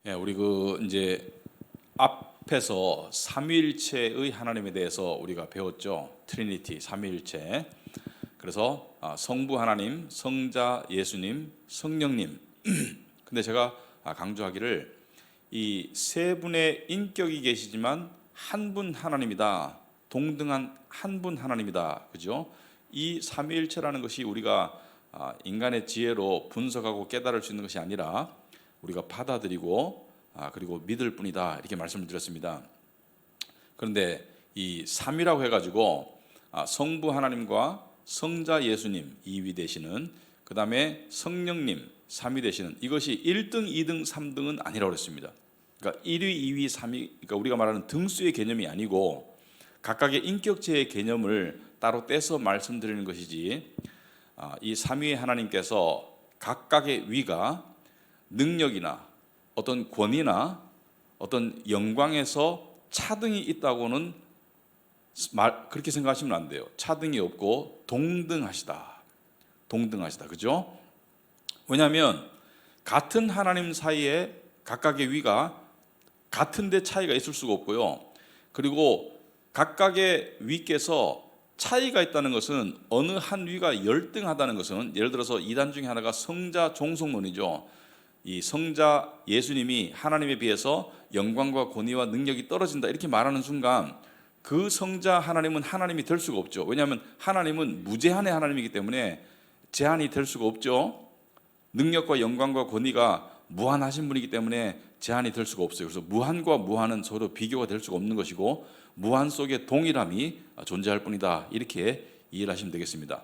우리 이제 앞에서 삼위일체의 하나님에 대해서 우리가 배웠죠. 트리니티, 삼위일체. 그래서 성부 하나님, 성자 예수님, 성령님. 근데 제가 강조하기를 이 세 분의 인격이 계시지만 한 분 하나님이다. 동등한 한 분 하나님이다. 그죠? 이 삼위일체라는 것이 우리가 인간의 지혜로 분석하고 깨달을 수 있는 것이 아니라 우리가 받아들이고 그리고 믿을 뿐이다, 이렇게 말씀을 드렸습니다. 그런데 이 삼위라고 해가지고 성부 하나님과 성자 예수님 2위 되시는, 그 다음에 성령님 3위 되시는, 이것이 1등, 2등, 3등은 아니라고 했습니다. 그러니까 1위, 2위, 3위, 그러니까 우리가 말하는 등수의 개념이 아니고 각각의 인격체의 개념을 따로 떼서 말씀드리는 것이지, 이 삼위의 하나님께서 각각의 위가 능력이나 어떤 권위나 어떤 영광에서 차등이 있다고는 그렇게 생각하시면 안 돼요. 차등이 없고 동등하시다. 동등하시다. 그죠? 왜냐하면 같은 하나님 사이에 각각의 위가 같은데 차이가 있을 수가 없고요. 그리고 각각의 위께서 차이가 있다는 것은, 어느 한 위가 열등하다는 것은, 예를 들어서 이단 중에 하나가 성자 종속론이죠. 이 성자 예수님이 하나님에 비해서 영광과 권위와 능력이 떨어진다, 이렇게 말하는 순간 그 성자 하나님은 하나님이 될 수가 없죠. 왜냐하면 하나님은 무제한의 하나님이기 때문에 제한이 될 수가 없죠. 능력과 영광과 권위가 무한하신 분이기 때문에 제한이 될 수가 없어요. 그래서 무한과 무한은 서로 비교가 될 수가 없는 것이고, 무한 속에 동일함이 존재할 뿐이다, 이렇게 이해를 하시면 되겠습니다.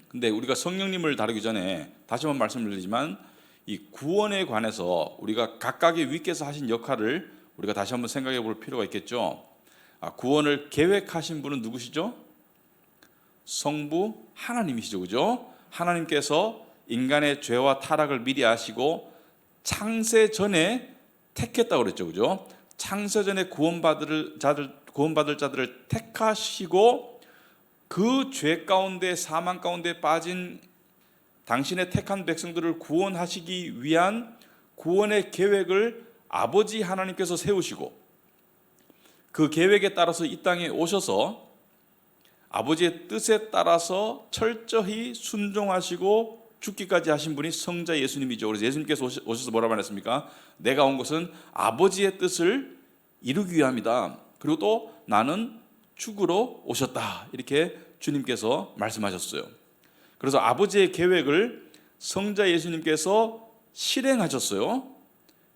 근데 우리가 성령님을 다루기 전에 다시 한번 말씀드리지만, 이 구원에 관해서 우리가 각각의 위께서 하신 역할을 우리가 다시 한번 생각해 볼 필요가 있겠죠. 구원을 계획하신 분은 누구시죠? 성부 하나님이시죠. 그죠? 하나님께서 인간의 죄와 타락을 미리 아시고 창세 전에 택했다고 그랬죠. 그죠? 창세 전에 구원받을 자들을 택하시고 그 죄 가운데, 사망 가운데 빠진 당신의 택한 백성들을 구원하시기 위한 구원의 계획을 아버지 하나님께서 세우시고, 그 계획에 따라서 이 땅에 오셔서 아버지의 뜻에 따라서 철저히 순종하시고 죽기까지 하신 분이 성자 예수님이죠. 그래서 예수님께서 오셔서 뭐라고 말했습니까? 내가 온 것은 아버지의 뜻을 이루기 위함이다. 그리고 또 나는 죽으러 오셨다, 이렇게 주님께서 말씀하셨어요. 그래서 아버지의 계획을 성자 예수님께서 실행하셨어요.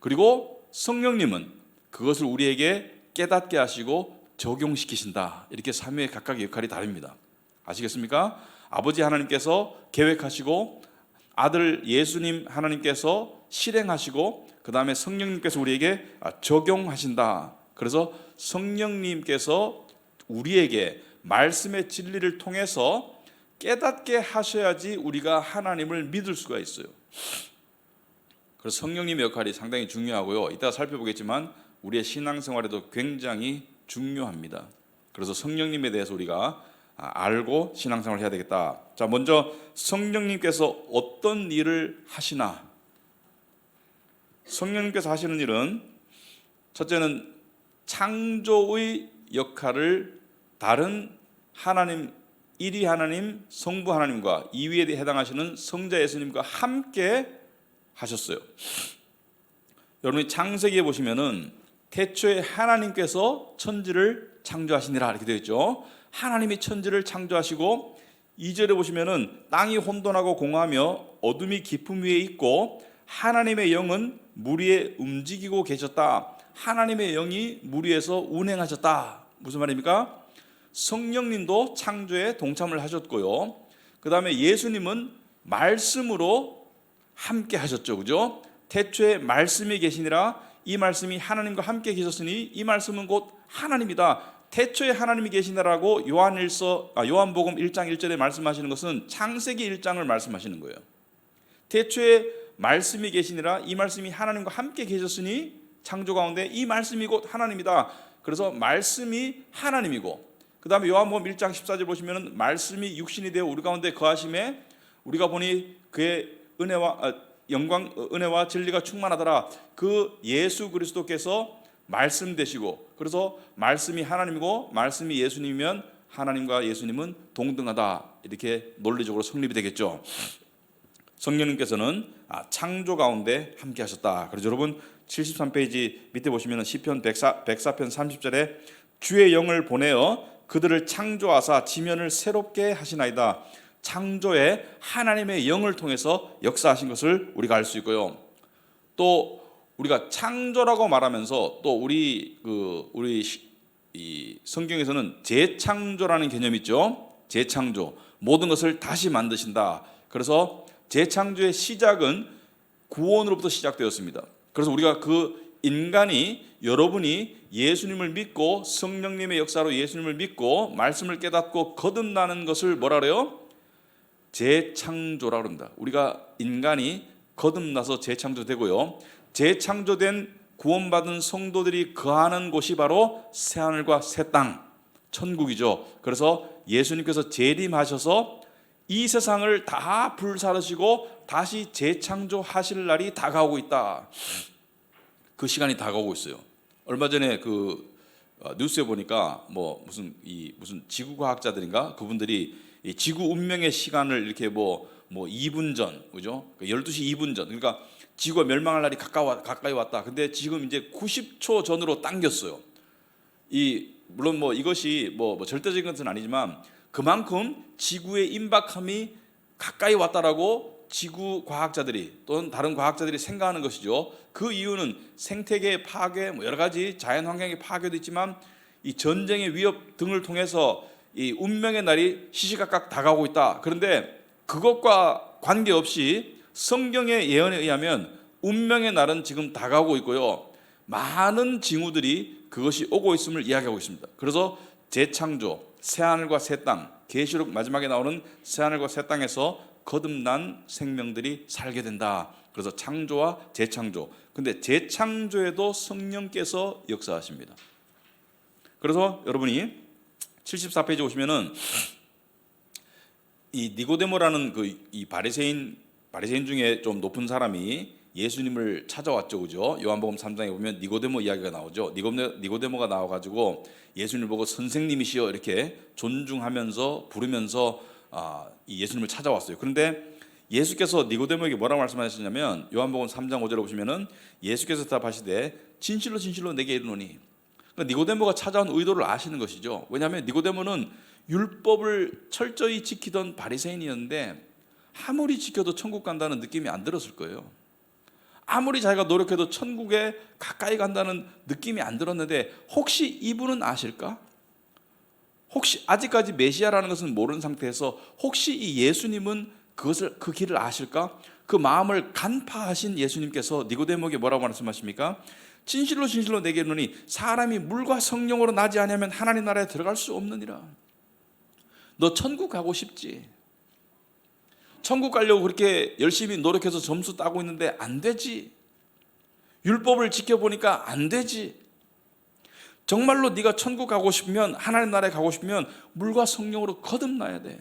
그리고 성령님은 그것을 우리에게 깨닫게 하시고 적용시키신다. 이렇게 삼위의 각각의 역할이 다릅니다. 아시겠습니까? 아버지 하나님께서 계획하시고, 아들 예수님 하나님께서 실행하시고, 그 다음에 성령님께서 우리에게 적용하신다. 그래서 성령님께서 우리에게 말씀의 진리를 통해서 깨닫게 하셔야지 우리가 하나님을 믿을 수가 있어요. 그래서 성령님의 역할이 상당히 중요하고요. 이따가 살펴보겠지만 우리의 신앙생활에도 굉장히 중요합니다. 그래서 성령님에 대해서 우리가 알고 신앙생활을 해야 되겠다. 자, 먼저 성령님께서 어떤 일을 하시나? 성령님께서 하시는 일은, 첫째는 창조의 역할을 다른 하나님, 1위 하나님 성부 하나님과 2위에 해당하시는 성자 예수님과 함께 하셨어요. 여러분이 창세기에 보시면은 태초에 하나님께서 천지를 창조하시니라, 이렇게 되어 있죠. 하나님이 천지를 창조하시고, 2절에 보시면은 땅이 혼돈하고 공허하며 어둠이 깊음 위에 있고 하나님의 영은 물 위에 움직이고 계셨다. 하나님의 영이 물 위에서 운행하셨다. 무슨 말입니까? 성령님도 창조에 동참을 하셨고요. 그 다음에 예수님은 말씀으로 함께 하셨죠. 그죠? 태초에 말씀이 계시니라, 이 말씀이 하나님과 함께 계셨으니 이 말씀은 곧 하나님이다. 태초에 하나님이 계시니라고 요한복음 1장 1절에 말씀하시는 것은 창세기 1장을 말씀하시는 거예요. 태초에 말씀이 계시니라, 이 말씀이 하나님과 함께 계셨으니 창조 가운데 이 말씀이 곧 하나님이다. 그래서 말씀이 하나님이고, 그 다음에 요한복음 1장 14절 보시면 말씀이 육신이 되어 우리 가운데 거하심에 우리가 보니 그의 은혜와 영광 은혜와 진리가 충만하더라. 그 예수 그리스도께서 말씀 되시고, 그래서 말씀이 하나님이고 말씀이 예수님이면 하나님과 예수님은 동등하다. 이렇게 논리적으로 성립이 되겠죠. 성령님께서는 창조 가운데 함께 하셨다. 그래서 여러분 73페이지 밑에 보시면 시편 104편 30절에 주의 영을 보내어 그들을 창조하사 지면을 새롭게 하시나이다. 창조에 하나님의 영을 통해서 역사하신 것을 우리가 알 수 있고요. 또 우리가 창조라고 말하면서 또 우리 이 성경에서는 재창조라는 개념이 있죠. 재창조, 모든 것을 다시 만드신다. 그래서 재창조의 시작은 구원으로부터 시작되었습니다. 그래서 우리가 그 인간이, 여러분이 예수님을 믿고 성령님의 역사로 예수님을 믿고 말씀을 깨닫고 거듭나는 것을 뭐라 그래요? 재창조라고 합니다. 우리가 인간이 거듭나서 재창조되고요. 재창조된 구원받은 성도들이 거하는 곳이 바로 새하늘과 새 땅, 천국이죠. 그래서 예수님께서 재림하셔서 이 세상을 다 불사르시고 다시 재창조하실 날이 다가오고 있다. 그 시간이 다가오고 있어요. 얼마 전에 뉴스에 보니까 무슨 지구과학자들인가 그분들이 이 지구 운명의 시간을 이렇게 2분 전, 그죠? 12시 2분 전, 그러니까 지구가 멸망할 날이 가까이 왔다. 근데 지금 이제 90초 전으로 당겼어요. 물론 이것이 절대적인 것은 아니지만 그만큼 지구의 임박함이 가까이 왔다라고 지구 과학자들이 또는 다른 과학자들이 생각하는 것이죠. 그 이유는 생태계 파괴, 여러 가지 자연 환경의 파괴도 있지만 이 전쟁의 위협 등을 통해서 이 운명의 날이 시시각각 다가오고 있다. 그런데 그것과 관계없이 성경의 예언에 의하면 운명의 날은 지금 다가오고 있고요. 많은 징후들이 그것이 오고 있음을 이야기하고 있습니다. 그래서 재창조, 새하늘과 새 땅, 계시록 마지막에 나오는 새하늘과 새 땅에서 거듭난 생명들이 살게 된다. 그래서 창조와 재창조. 근데 재창조에도 성령께서 역사하십니다. 그래서 여러분이 74페이지 오시면은 이 니고데모라는 이 바리새인 중에 좀 높은 사람이 예수님을 찾아왔죠, 그죠? 요한복음 3장에 보면 니고데모 이야기가 나오죠. 니고데모가 나와가지고 예수님을 보고 선생님이시여 이렇게 존중하면서 부르면서 이 예수님을 찾아왔어요. 그런데 예수께서 니고데모에게 뭐라고 말씀하셨냐면 요한복음 3장 5절에 보시면은 예수께서 답하시되 진실로 진실로 내게 이르노니, 그러니까 니고데모가 찾아온 의도를 아시는 것이죠. 왜냐하면 니고데모는 율법을 철저히 지키던 바리새인이었는데 아무리 지켜도 천국 간다는 느낌이 안 들었을 거예요. 아무리 자기가 노력해도 천국에 가까이 간다는 느낌이 안 들었는데 혹시 이분은 아실까? 혹시 아직까지 메시아라는 것은 모르는 상태에서 혹시 이 예수님은 그 길을 아실까? 그 마음을 간파하신 예수님께서 니고데모에게 뭐라고 말씀하십니까? 진실로 진실로 내게 이르노니 사람이 물과 성령으로 나지 아니하면 하나님 나라에 들어갈 수 없느니라. 너 천국 가고 싶지? 천국 가려고 그렇게 열심히 노력해서 점수 따고 있는데 안 되지. 율법을 지켜보니까 안 되지. 정말로 네가 천국 가고 싶으면, 하나님 나라에 가고 싶으면 물과 성령으로 거듭나야 돼.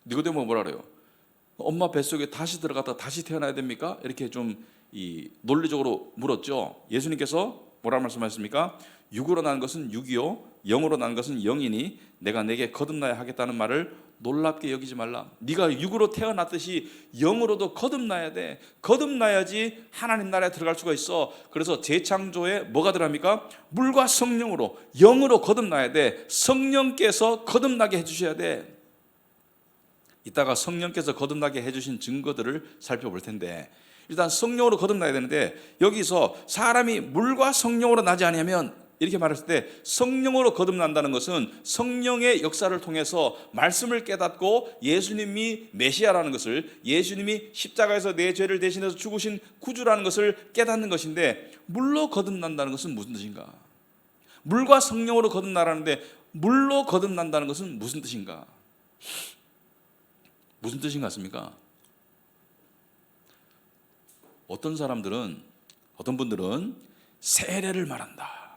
니고데모 뭐라 그래요? 엄마 뱃속에 다시 들어갔다 다시 태어나야 됩니까? 이렇게 좀 논리적으로 물었죠. 예수님께서 뭐라 말씀하셨습니까? 육으로 난 것은 육이요 영으로 난 것은 영이니 내가 내게 거듭나야 하겠다는 말을 놀랍게 여기지 말라. 네가 육으로 태어났듯이 영으로도 거듭나야 돼. 거듭나야지 하나님 나라에 들어갈 수가 있어. 그래서 재창조에 뭐가 들어갑니까? 물과 성령으로, 영으로 거듭나야 돼. 성령께서 거듭나게 해주셔야 돼. 이따가 성령께서 거듭나게 해주신 증거들을 살펴볼 텐데, 일단 성령으로 거듭나야 되는데 여기서 사람이 물과 성령으로 나지 아니하면, 이렇게 말했을 때 성령으로 거듭난다는 것은 성령의 역사를 통해서 말씀을 깨닫고 예수님이 메시아라는 것을, 예수님이 십자가에서 내 죄를 대신해서 죽으신 구주라는 것을 깨닫는 것인데, 물로 거듭난다는 것은 무슨 뜻인가? 물과 성령으로 거듭나라는데 물로 거듭난다는 것은 무슨 뜻인가? 무슨 뜻인 것 같습니까? 어떤 분들은 세례를 말한다.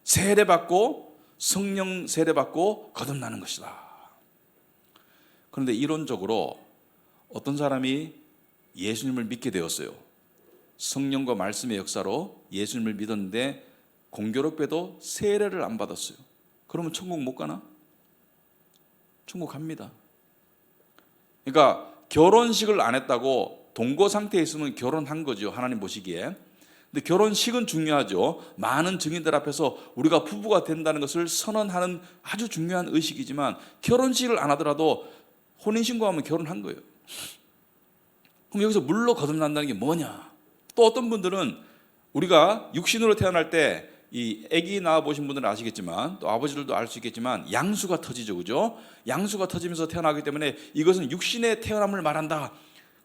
세례 받고 성령 세례 받고 거듭나는 것이다. 그런데 이론적으로 어떤 사람이 예수님을 믿게 되었어요. 성령과 말씀의 역사로 예수님을 믿었는데 공교롭게도 세례를 안 받았어요. 그러면 천국 못 가나? 천국 갑니다. 그러니까 결혼식을 안 했다고 동거 상태에 있으면 결혼한 거죠, 하나님 보시기에. 근데 결혼식은 중요하죠. 많은 증인들 앞에서 우리가 부부가 된다는 것을 선언하는 아주 중요한 의식이지만 결혼식을 안 하더라도 혼인신고하면 결혼한 거예요. 그럼 여기서 물로 거듭난다는 게 뭐냐? 또 어떤 분들은 우리가 육신으로 태어날 때 이 아기 낳아 보신 분들은 아시겠지만 또 아버지들도 알 수 있겠지만 양수가 터지죠, 그죠? 양수가 터지면서 태어나기 때문에 이것은 육신의 태어남을 말한다.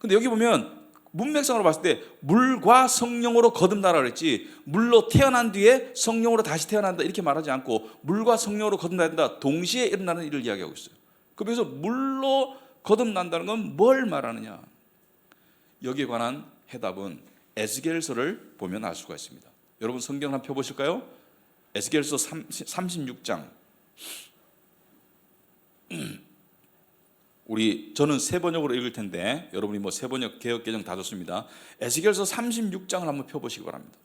근데 여기 보면 문맥상으로 봤을 때 물과 성령으로 거듭나라 그랬지, 물로 태어난 뒤에 성령으로 다시 태어난다 이렇게 말하지 않고 물과 성령으로 거듭난다, 동시에 일어나는 일을 이야기하고 있어요. 그래서 물로 거듭난다는 건 뭘 말하느냐? 여기에 관한 해답은 에스겔서를 보면 알 수가 있습니다. 여러분 성경 한번 펴보실까요? 에스겔서 36장. 저는 새 번역으로 읽을 텐데 여러분이 뭐 새 번역, 개역 개정 다 좋습니다. 에스겔서 36장을 한번 펴보시기 바랍니다.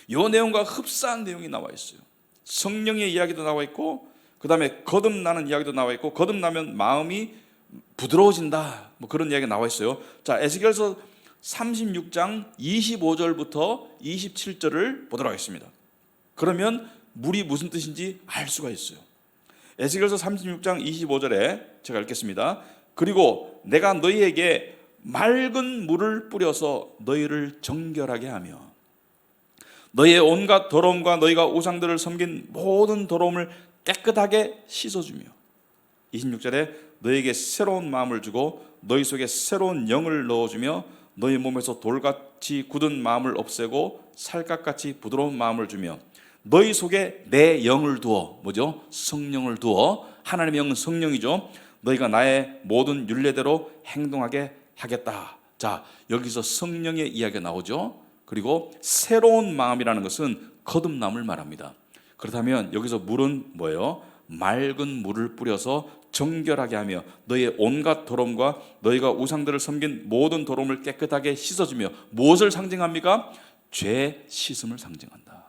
이 내용과 흡사한 내용이 나와 있어요. 성령의 이야기도 나와 있고 그 다음에 거듭나는 이야기도 나와 있고 거듭나면 마음이 부드러워진다 뭐 그런 이야기가 나와 있어요. 자, 에스겔서 36장 25절부터 27절을 보도록 하겠습니다. 그러면 물이 무슨 뜻인지 알 수가 있어요. 에스겔서 36장 25절에 제가 읽겠습니다. 그리고 내가 너희에게 맑은 물을 뿌려서 너희를 정결하게 하며 너희의 온갖 더러움과 너희가 우상들을 섬긴 모든 더러움을 깨끗하게 씻어주며 26절에 너희에게 새로운 마음을 주고 너희 속에 새로운 영을 넣어주며 너희 몸에서 돌같이 굳은 마음을 없애고 살갗같이 부드러운 마음을 주며 너희 속에 내 영을 두어, 뭐죠? 성령을 두어, 하나님의 영은 성령이죠. 너희가 나의 모든 율례대로 행동하게 하겠다. 자, 여기서 성령의 이야기가 나오죠. 그리고 새로운 마음이라는 것은 거듭남을 말합니다. 그렇다면 여기서 물은 뭐예요? 맑은 물을 뿌려서 정결하게 하며 너희의 온갖 더러움과 너희가 우상들을 섬긴 모든 더러움을 깨끗하게 씻어주며 무엇을 상징합니까? 죄 씻음을 상징한다.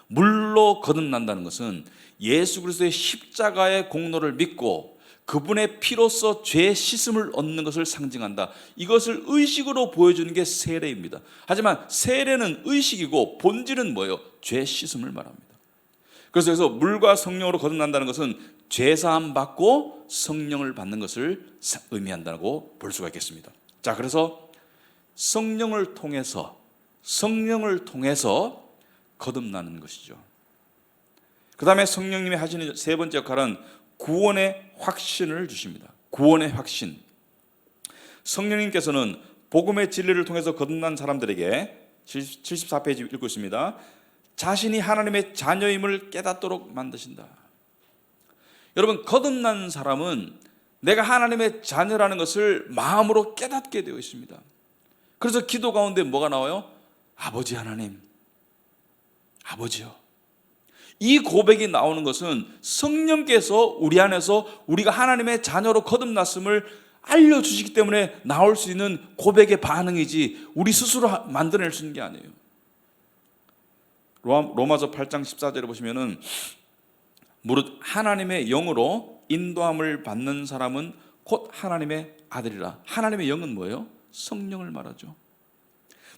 물로 거듭난다는 것은 예수 그리스도의 십자가의 공로를 믿고 그분의 피로써 죄 씻음을 얻는 것을 상징한다. 이것을 의식으로 보여주는 게 세례입니다. 하지만 세례는 의식이고 본질은 뭐예요? 죄 씻음을 말합니다. 그래서 물과 성령으로 거듭난다는 것은 죄사함 받고 성령을 받는 것을 의미한다고 볼 수가 있겠습니다. 자, 그래서 성령을 통해서 거듭나는 것이죠. 그 다음에 성령님이 하시는 세 번째 역할은 구원의 확신을 주십니다. 구원의 확신. 성령님께서는 복음의 진리를 통해서 거듭난 사람들에게 74페이지 읽고 있습니다. 자신이 하나님의 자녀임을 깨닫도록 만드신다. 여러분, 거듭난 사람은 내가 하나님의 자녀라는 것을 마음으로 깨닫게 되어 있습니다. 그래서 기도 가운데 뭐가 나와요? 아버지 하나님, 아버지요. 이 고백이 나오는 것은 성령께서 우리 안에서 우리가 하나님의 자녀로 거듭났음을 알려주시기 때문에 나올 수 있는 고백의 반응이지 우리 스스로 만들어낼 수 있는 게 아니에요. 로마서 8장 14절에 보시면은 무릇 하나님의 영으로 인도함을 받는 사람은 곧 하나님의 아들이라. 하나님의 영은 뭐예요? 성령을 말하죠.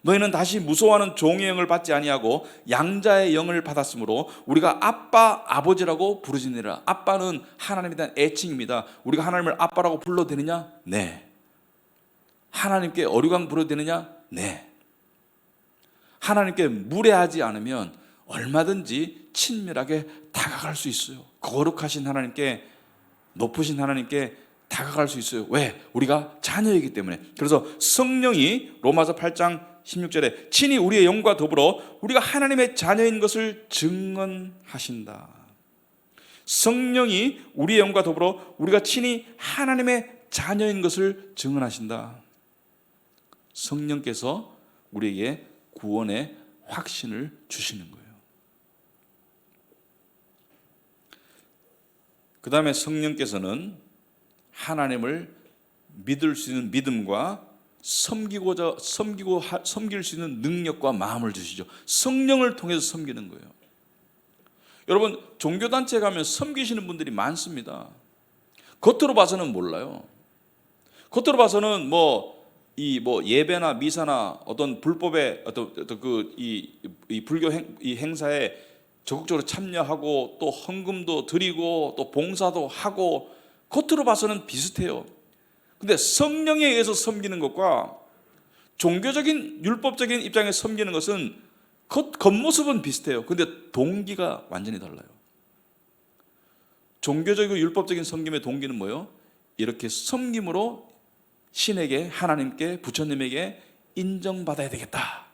너희는 다시 무서워하는 종의 영을 받지 아니하고 양자의 영을 받았으므로 우리가 아빠 아버지라고 부르짖느니라. 아빠는 하나님에 대한 애칭입니다. 우리가 하나님을 아빠라고 불러도 되느냐? 네. 하나님께 어류강 불러도 되느냐? 네. 하나님께 무례하지 않으면 얼마든지 친밀하게 다가갈 수 있어요. 거룩하신 하나님께, 높으신 하나님께 다가갈 수 있어요. 왜? 우리가 자녀이기 때문에. 그래서 성령이 로마서 8장 16절에 친히 우리의 영과 더불어 우리가 하나님의 자녀인 것을 증언하신다. 성령이 우리의 영과 더불어 우리가 친히 하나님의 자녀인 것을 증언하신다. 성령께서 우리에게 구원의 확신을 주시는 거예요. 그 다음에 성령께서는 하나님을 믿을 수 있는 믿음과 섬길 수 있는 능력과 마음을 주시죠. 성령을 통해서 섬기는 거예요. 여러분, 종교단체에 가면 섬기시는 분들이 많습니다. 겉으로 봐서는 몰라요. 겉으로 봐서는 예배나 미사나 어떤 불법의 이 불교 행사에 적극적으로 참여하고 또 헌금도 드리고 또 봉사도 하고 겉으로 봐서는 비슷해요. 근데 성령에 의해서 섬기는 것과 종교적인 율법적인 입장에 섬기는 것은 겉모습은 비슷해요. 근데 동기가 완전히 달라요. 종교적이고 율법적인 섬김의 동기는 뭐예요? 이렇게 섬김으로 신에게, 하나님께, 부처님에게 인정받아야 되겠다.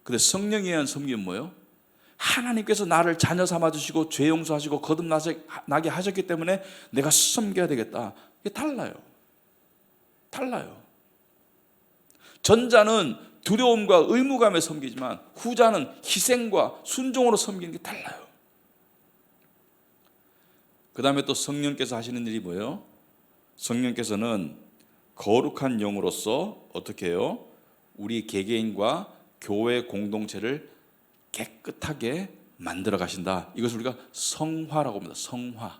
근데 성령에 의한 섬김은 뭐예요? 하나님께서 나를 자녀 삼아주시고 죄 용서하시고 거듭나게 하셨기 때문에 내가 섬겨야 되겠다. 이게 달라요. 전자는 두려움과 의무감에 섬기지만 후자는 희생과 순종으로 섬기는 게 달라요. 그 다음에 또 성령께서 하시는 일이 뭐예요? 성령께서는 거룩한 영으로서 어떻게 해요? 우리 개개인과 교회 공동체를 깨끗하게 만들어 가신다. 이것을 우리가 성화라고 합니다. 성화.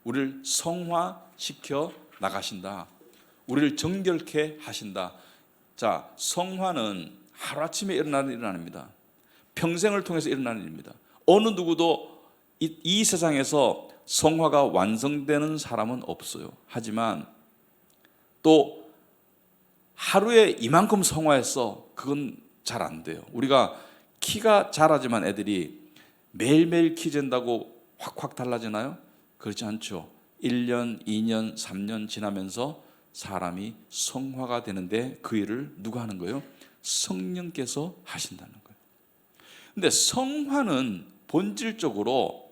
우리를 성화시켜 나가신다. 우리를 정결케 하신다. 자, 성화는 하루아침에 일어나는 일 아닙니다. 평생을 통해서 일어나는 일입니다. 어느 누구도 이 세상에서 성화가 완성되는 사람은 없어요. 하지만 또 하루에 이만큼 성화했어, 그건 잘 안 돼요. 우리가 키가 자라지만 애들이 매일매일 키 잰다고 확확 달라지나요? 그렇지 않죠. 1년, 2년, 3년 지나면서 사람이 성화가 되는데 그 일을 누가 하는 거예요? 성령께서 하신다는 거예요. 근데 성화는 본질적으로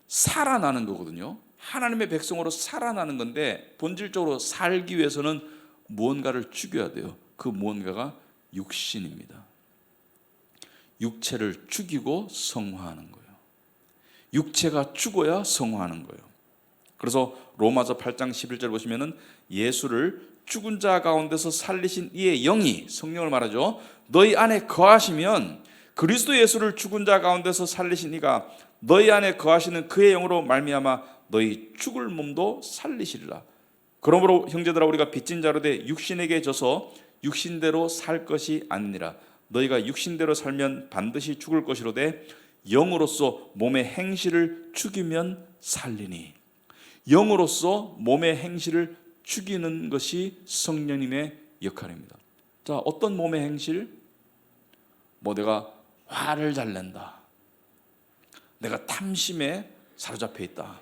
살아나는 거거든요. 하나님의 백성으로 살아나는 건데 본질적으로 살기 위해서는 무언가를 죽여야 돼요. 그 무언가가 육신입니다. 육체를 죽이고 성화하는 거예요. 육체가 죽어야 성화하는 거예요. 그래서 로마서 8장 11절 보시면은 예수를 죽은 자 가운데서 살리신 이의 영이, 성령을 말하죠, 너희 안에 거하시면 그리스도 예수를 죽은 자 가운데서 살리신 이가 너희 안에 거하시는 그의 영으로 말미암아 너희 죽을 몸도 살리시리라. 그러므로 형제들아, 우리가 빚진 자로 돼 육신에게 져서 육신대로 살 것이 아니니라. 너희가 육신대로 살면 반드시 죽을 것이로되 영으로서 몸의 행실을 죽이면 살리니. 영으로서 몸의 행실을 죽이는 것이 성령님의 역할입니다. 자, 어떤 몸의 행실? 내가 화를 잘 낸다, 내가 탐심에 사로잡혀 있다,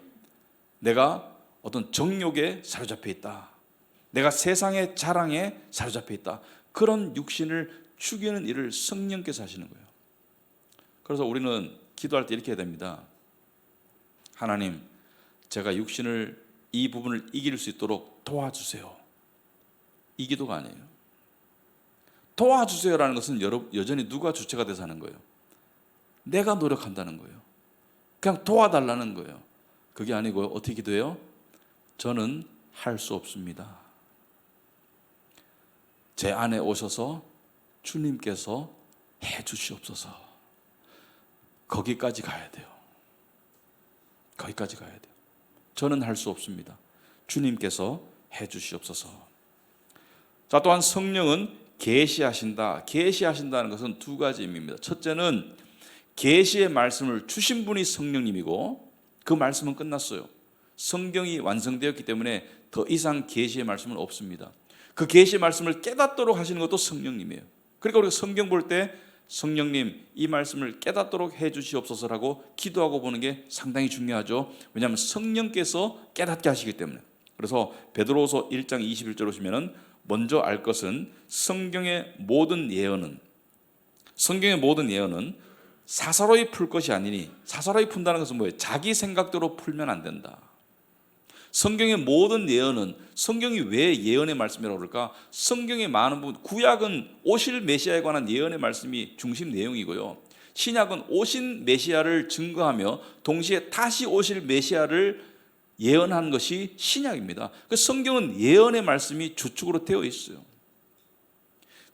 내가 어떤 정욕에 사로잡혀 있다, 내가 세상의 자랑에 사로잡혀 있다, 그런 육신을 죽이는 일을 성령께서 하시는 거예요. 그래서 우리는 기도할 때 이렇게 해야 됩니다. 하나님, 제가 육신을, 이 부분을 이길 수 있도록 도와주세요. 이 기도가 아니에요. 도와주세요라는 것은 여전히 누가 주체가 돼서 하는 거예요? 내가 노력한다는 거예요. 그냥 도와달라는 거예요. 그게 아니고요. 어떻게 기도해요? 저는 할 수 없습니다. 제 안에 오셔서 주님께서 해 주시옵소서. 거기까지 가야 돼요. 거기까지 가야 돼요. 저는 할 수 없습니다. 주님께서 해 주시옵소서. 자, 또한 성령은 계시하신다. 계시하신다는 것은 두 가지 의미입니다. 첫째는 계시의 말씀을 주신 분이 성령님이고 그 말씀은 끝났어요. 성경이 완성되었기 때문에 더 이상 계시의 말씀은 없습니다. 그 계시의 말씀을 깨닫도록 하시는 것도 성령님이에요. 그러니까 우리가 성경 볼 때 성령님, 이 말씀을 깨닫도록 해 주시옵소서라고 기도하고 보는 게 상당히 중요하죠. 왜냐하면 성령께서 깨닫게 하시기 때문에. 그래서 베드로후서 1장 21절 보시면은 먼저 알 것은 성경의 모든 예언은 사사로이 풀 것이 아니니, 사사로이 푼다는 것은 뭐예요? 자기 생각대로 풀면 안 된다. 성경의 모든 예언은, 성경이 왜 예언의 말씀이라고 그럴까? 성경의 많은 부분, 구약은 오실 메시아에 관한 예언의 말씀이 중심 내용이고요, 신약은 오신 메시아를 증거하며 동시에 다시 오실 메시아를 예언한 것이 신약입니다. 그 성경은 예언의 말씀이 주축으로 되어 있어요.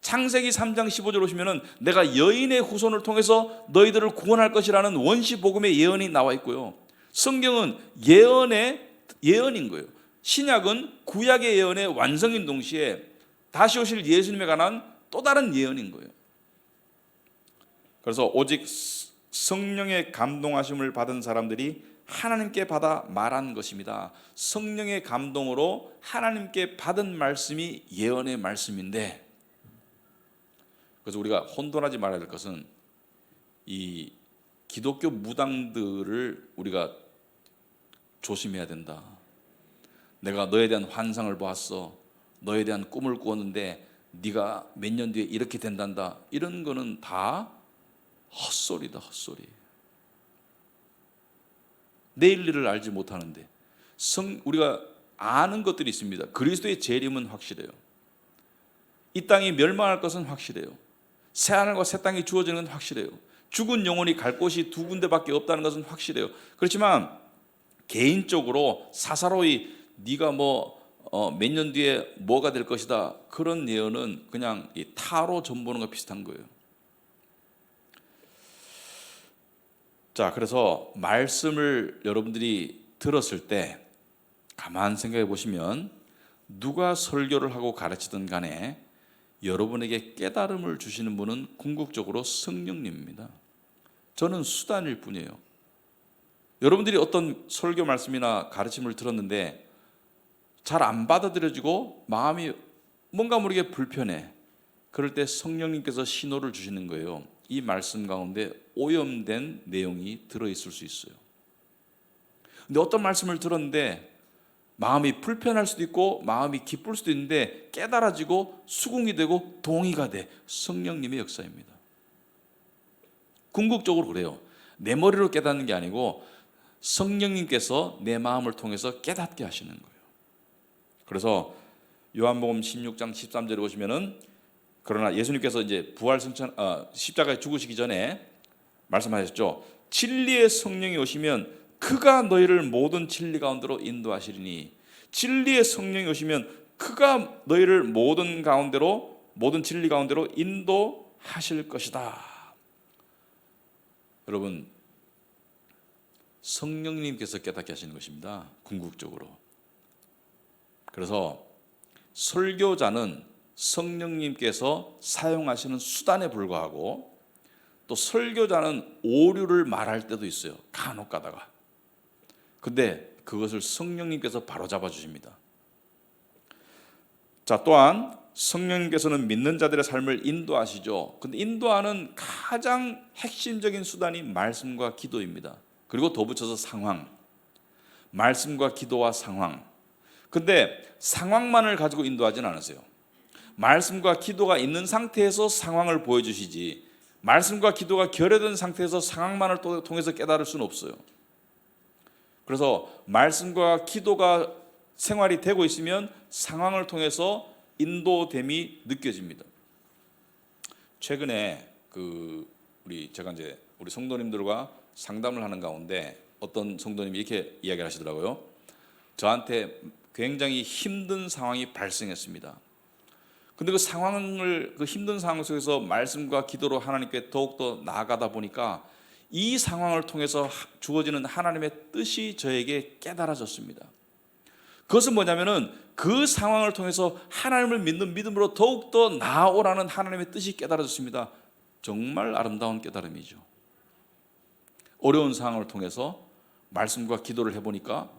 창세기 3장 15절 보시면은 내가 여인의 후손을 통해서 너희들을 구원할 것이라는 원시 복음의 예언이 나와 있고요. 성경은 예언인 거예요. 신약은 구약의 예언의 완성인 동시에 다시 오실 예수님에 관한 또 다른 예언인 거예요. 그래서 오직 성령의 감동하심을 받은 사람들이 하나님께 받아 말한 것입니다. 성령의 감동으로 하나님께 받은 말씀이 예언의 말씀인데, 그래서 우리가 혼돈하지 말아야 될 것은 이 기독교 무당들을 우리가 조심해야 된다. 내가 너에 대한 환상을 보았어, 너에 대한 꿈을 꾸었는데 네가 몇 년 뒤에 이렇게 된단다. 이런 거는 다 헛소리다, 헛소리. 내일 일을 알지 못하는데 우리가 아는 것들이 있습니다. 그리스도의 재림은 확실해요. 이 땅이 멸망할 것은 확실해요. 새하늘과 새 땅이 주어지는 건 확실해요. 죽은 영혼이 갈 곳이 두 군데밖에 없다는 것은 확실해요. 그렇지만 개인적으로 사사로이 네가 몇 년 뒤에 뭐가 될 것이다, 그런 예언은 그냥 이 타로 점 보는 거 비슷한 거예요. 자, 그래서 말씀을 여러분들이 들었을 때 가만 생각해 보시면 누가 설교를 하고 가르치든 간에 여러분에게 깨달음을 주시는 분은 궁극적으로 성령님입니다. 저는 수단일 뿐이에요. 여러분들이 어떤 설교 말씀이나 가르침을 들었는데 잘 안 받아들여지고 마음이 뭔가 모르게 불편해. 그럴 때 성령님께서 신호를 주시는 거예요. 이 말씀 가운데 오염된 내용이 들어있을 수 있어요. 근데 어떤 말씀을 들었는데 마음이 불편할 수도 있고 마음이 기쁠 수도 있는데 깨달아지고 수긍이 되고 동의가 돼. 성령님의 역사입니다. 궁극적으로 그래요. 내 머리로 깨닫는 게 아니고 성령님께서 내 마음을 통해서 깨닫게 하시는 거예요. 그래서 요한복음 16장 13절에 보시면은, 그러나 예수님께서 이제 십자가에 죽으시기 전에 말씀하셨죠. 진리의 성령이 오시면 그가 너희를 모든 진리 가운데로 인도하시리니, 진리의 성령이 오시면 그가 너희를 모든 진리 가운데로 인도하실 것이다. 여러분, 성령님께서 깨닫게 하시는 것입니다. 궁극적으로. 그래서 설교자는 성령님께서 사용하시는 수단에 불과하고, 또 설교자는 오류를 말할 때도 있어요. 간혹 가다가. 근데 그것을 성령님께서 바로잡아 주십니다. 자, 또한 성령님께서는 믿는 자들의 삶을 인도하시죠. 근데 인도하는 가장 핵심적인 수단이 말씀과 기도입니다. 그리고 덧붙여서 상황. 말씀과 기도와 상황. 근데 상황만을 가지고 인도하진 않으세요. 말씀과 기도가 있는 상태에서 상황을 보여주시지, 말씀과 기도가 결여된 상태에서 상황만을 통해서 깨달을 수는 없어요. 그래서 말씀과 기도가 생활이 되고 있으면 상황을 통해서 인도됨이 느껴집니다. 최근에 제가 이제 우리 성도님들과 상담을 하는 가운데 어떤 성도님이 이렇게 이야기를 하시더라고요. 저한테 굉장히 힘든 상황이 발생했습니다. 근데 그 힘든 상황 속에서 말씀과 기도로 하나님께 더욱더 나아가다 보니까 이 상황을 통해서 주어지는 하나님의 뜻이 저에게 깨달아졌습니다. 그것은 뭐냐면은 그 상황을 통해서 하나님을 믿는 믿음으로 더욱더 나아오라는 하나님의 뜻이 깨달아졌습니다. 정말 아름다운 깨달음이죠. 어려운 상황을 통해서 말씀과 기도를 해보니까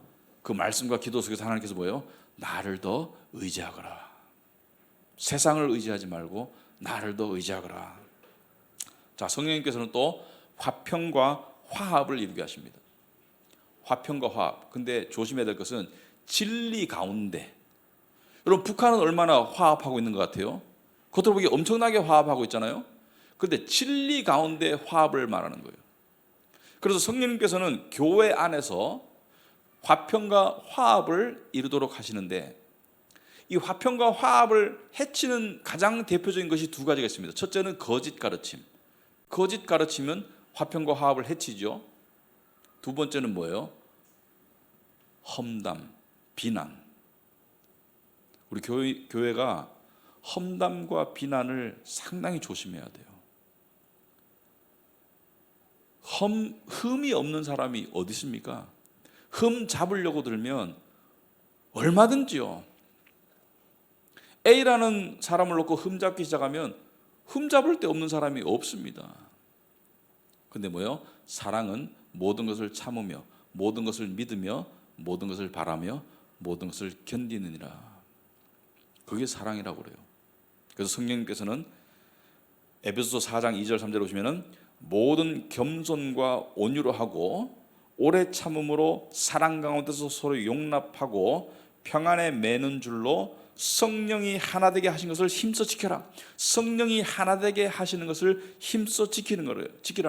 그 말씀과 기도 속에서 하나님께서 뭐예요? 나를 더 의지하거라. 세상을 의지하지 말고 나를 더 의지하거라. 자, 성령님께서는 또 화평과 화합을 이루게 하십니다. 화평과 화합. 근데 조심해야 될 것은 진리 가운데. 여러분, 북한은 얼마나 화합하고 있는 것 같아요? 겉으로 보기에 엄청나게 화합하고 있잖아요. 그런데 진리 가운데 화합을 말하는 거예요. 그래서 성령님께서는 교회 안에서 화평과 화합을 이루도록 하시는데, 이 화평과 화합을 해치는 가장 대표적인 것이 두 가지가 있습니다. 첫째는 거짓 가르침. 거짓 가르침은 화평과 화합을 해치죠. 두 번째는 뭐예요? 험담, 비난. 우리 교회가 험담과 비난을 상당히 조심해야 돼요. 흠이 없는 사람이 어디 있습니까? 흠 잡으려고 들면 얼마든지요. A라는 사람을 놓고 흠 잡기 시작하면 흠 잡을 데 없는 사람이 없습니다. 근데 뭐요? 사랑은 모든 것을 참으며 모든 것을 믿으며 모든 것을 바라며 모든 것을 견디느니라. 그게 사랑이라고 그래요. 그래서 성령님께서는 에베소서 4장 2절 3절 보시면은 모든 겸손과 온유로 하고 오래 참음으로 사랑 가운데서 서로 용납하고 평안에 매는 줄로 성령이 하나 되게 하신 것을 힘써 지켜라. 성령이 하나 되게 하시는 것을 힘써 지키라는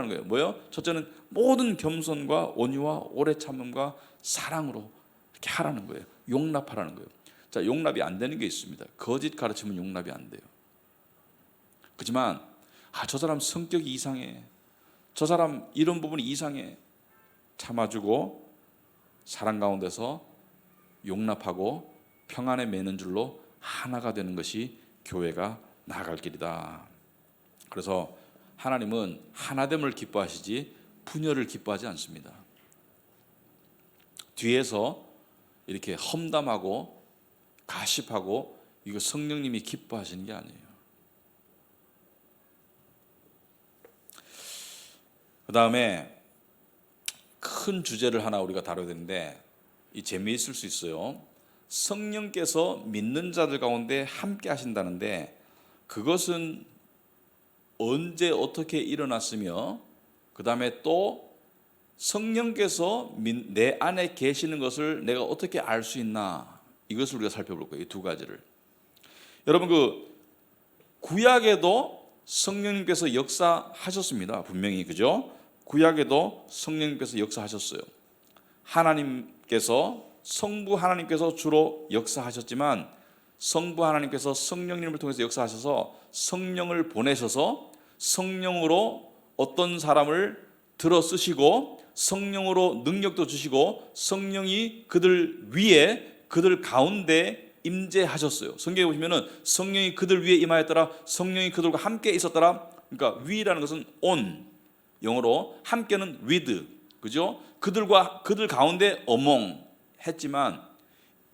거예요. 뭐요? 첫째는 모든 겸손과 온유와 오래 참음과 사랑으로 이렇게 하라는 거예요. 용납하라는 거예요. 자, 용납이 안 되는 게 있습니다. 거짓 가르치면 용납이 안 돼요. 그렇지만 저 사람 성격이 이상해, 저 사람 이런 부분이 이상해, 참아주고 사랑 가운데서 용납하고 평안에 매는 줄로 하나가 되는 것이 교회가 나아갈 길이다. 그래서 하나님은 하나됨을 기뻐하시지 분열을 기뻐하지 않습니다. 뒤에서 이렇게 험담하고 가십하고 이거 성령님이 기뻐하시는 게 아니에요. 그 다음에 큰 주제를 하나 우리가 다뤄야 되는데 이 재미있을 수 있어요. 성령께서 믿는 자들 가운데 함께 하신다는데 그것은 언제 어떻게 일어났으며 그 다음에 또 성령께서 내 안에 계시는 것을 내가 어떻게 알 수 있나, 이것을 우리가 살펴볼 거예요. 이 두 가지를. 여러분, 그 구약에도 성령님께서 역사하셨습니다. 분명히, 그죠? 구약에도 성령님께서 역사하셨어요. 하나님께서, 성부 하나님께서 주로 역사하셨지만 성부 하나님께서 성령님을 통해서 역사하셔서 성령을 보내셔서 성령으로 어떤 사람을 들어 쓰시고 성령으로 능력도 주시고 성령이 그들 위에, 그들 가운데 임재하셨어요. 성경에 보시면은 성령이 그들 위에 임하였더라, 성령이 그들과 함께 있었더라. 그러니까 위라는 것은 on, 영어로 함께는 with, 그죠? 그들 가운데 among 했지만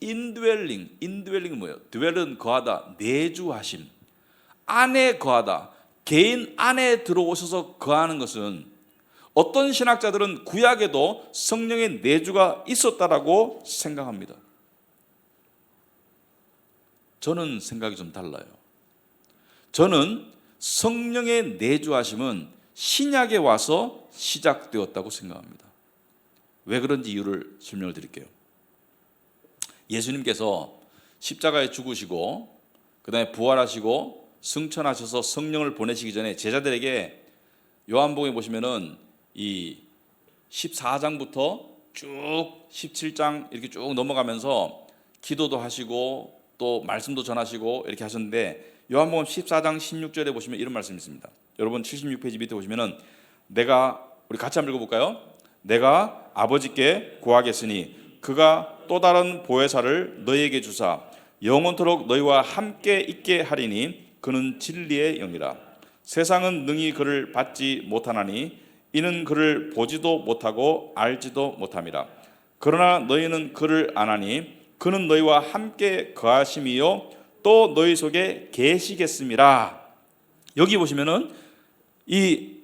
indwelling은 뭐예요? dwell은 거하다, 내주하심, 안에 거하다, 개인 안에 들어오셔서 거하는 것은 어떤 신학자들은 구약에도 성령의 내주가 있었다라고 생각합니다. 저는 생각이 좀 달라요. 저는 성령의 내주하심은 신약에 와서 시작되었다고 생각합니다. 왜 그런지 이유를 설명을 드릴게요. 예수님께서 십자가에 죽으시고 그 다음에 부활하시고 승천하셔서 성령을 보내시기 전에 제자들에게 요한복음에 보시면은 이 14장부터 쭉 17장 이렇게 쭉 넘어가면서 기도도 하시고 또 말씀도 전하시고 이렇게 하셨는데 요한복음 14장 16절에 보시면 이런 말씀이 있습니다. 여러분 76페이지 밑에 보시면은 우리 같이 한번 읽어볼까요? 내가 아버지께 구하겠으니 그가 또 다른 보혜사를 너희에게 주사 영원토록 너희와 함께 있게 하리니 그는 진리의 영이라. 세상은 능히 그를 받지 못하나니 이는 그를 보지도 못하고 알지도 못함이라. 그러나 너희는 그를 아나니 그는 너희와 함께 거하심이요 또 너희 속에 계시겠음이라. 여기 보시면은 이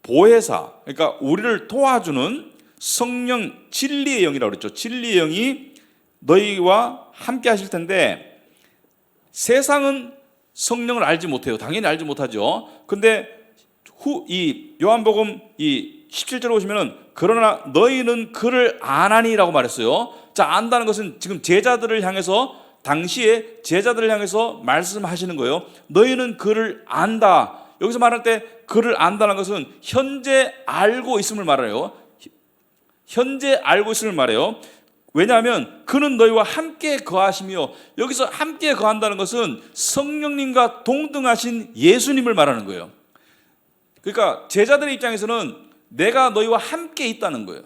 보혜사, 그러니까 우리를 도와주는 성령, 진리의 영이라고 그랬죠. 진리의 영이 너희와 함께 하실 텐데 세상은 성령을 알지 못해요. 당연히 알지 못하죠. 근데 이 요한복음 이 17절에 보시면은 그러나 너희는 그를 아나니라고 말했어요. 자, 안다는 것은 지금 제자들을 향해서, 당시에 제자들을 향해서 말씀하시는 거예요. 너희는 그를 안다. 여기서 말할 때 그를 안다는 것은 현재 알고 있음을 말해요. 현재 알고 있음을 말해요. 왜냐하면 그는 너희와 함께 거하시며, 여기서 함께 거한다는 것은 성령님과 동등하신 예수님을 말하는 거예요. 그러니까 제자들의 입장에서는 내가 너희와 함께 있다는 거예요.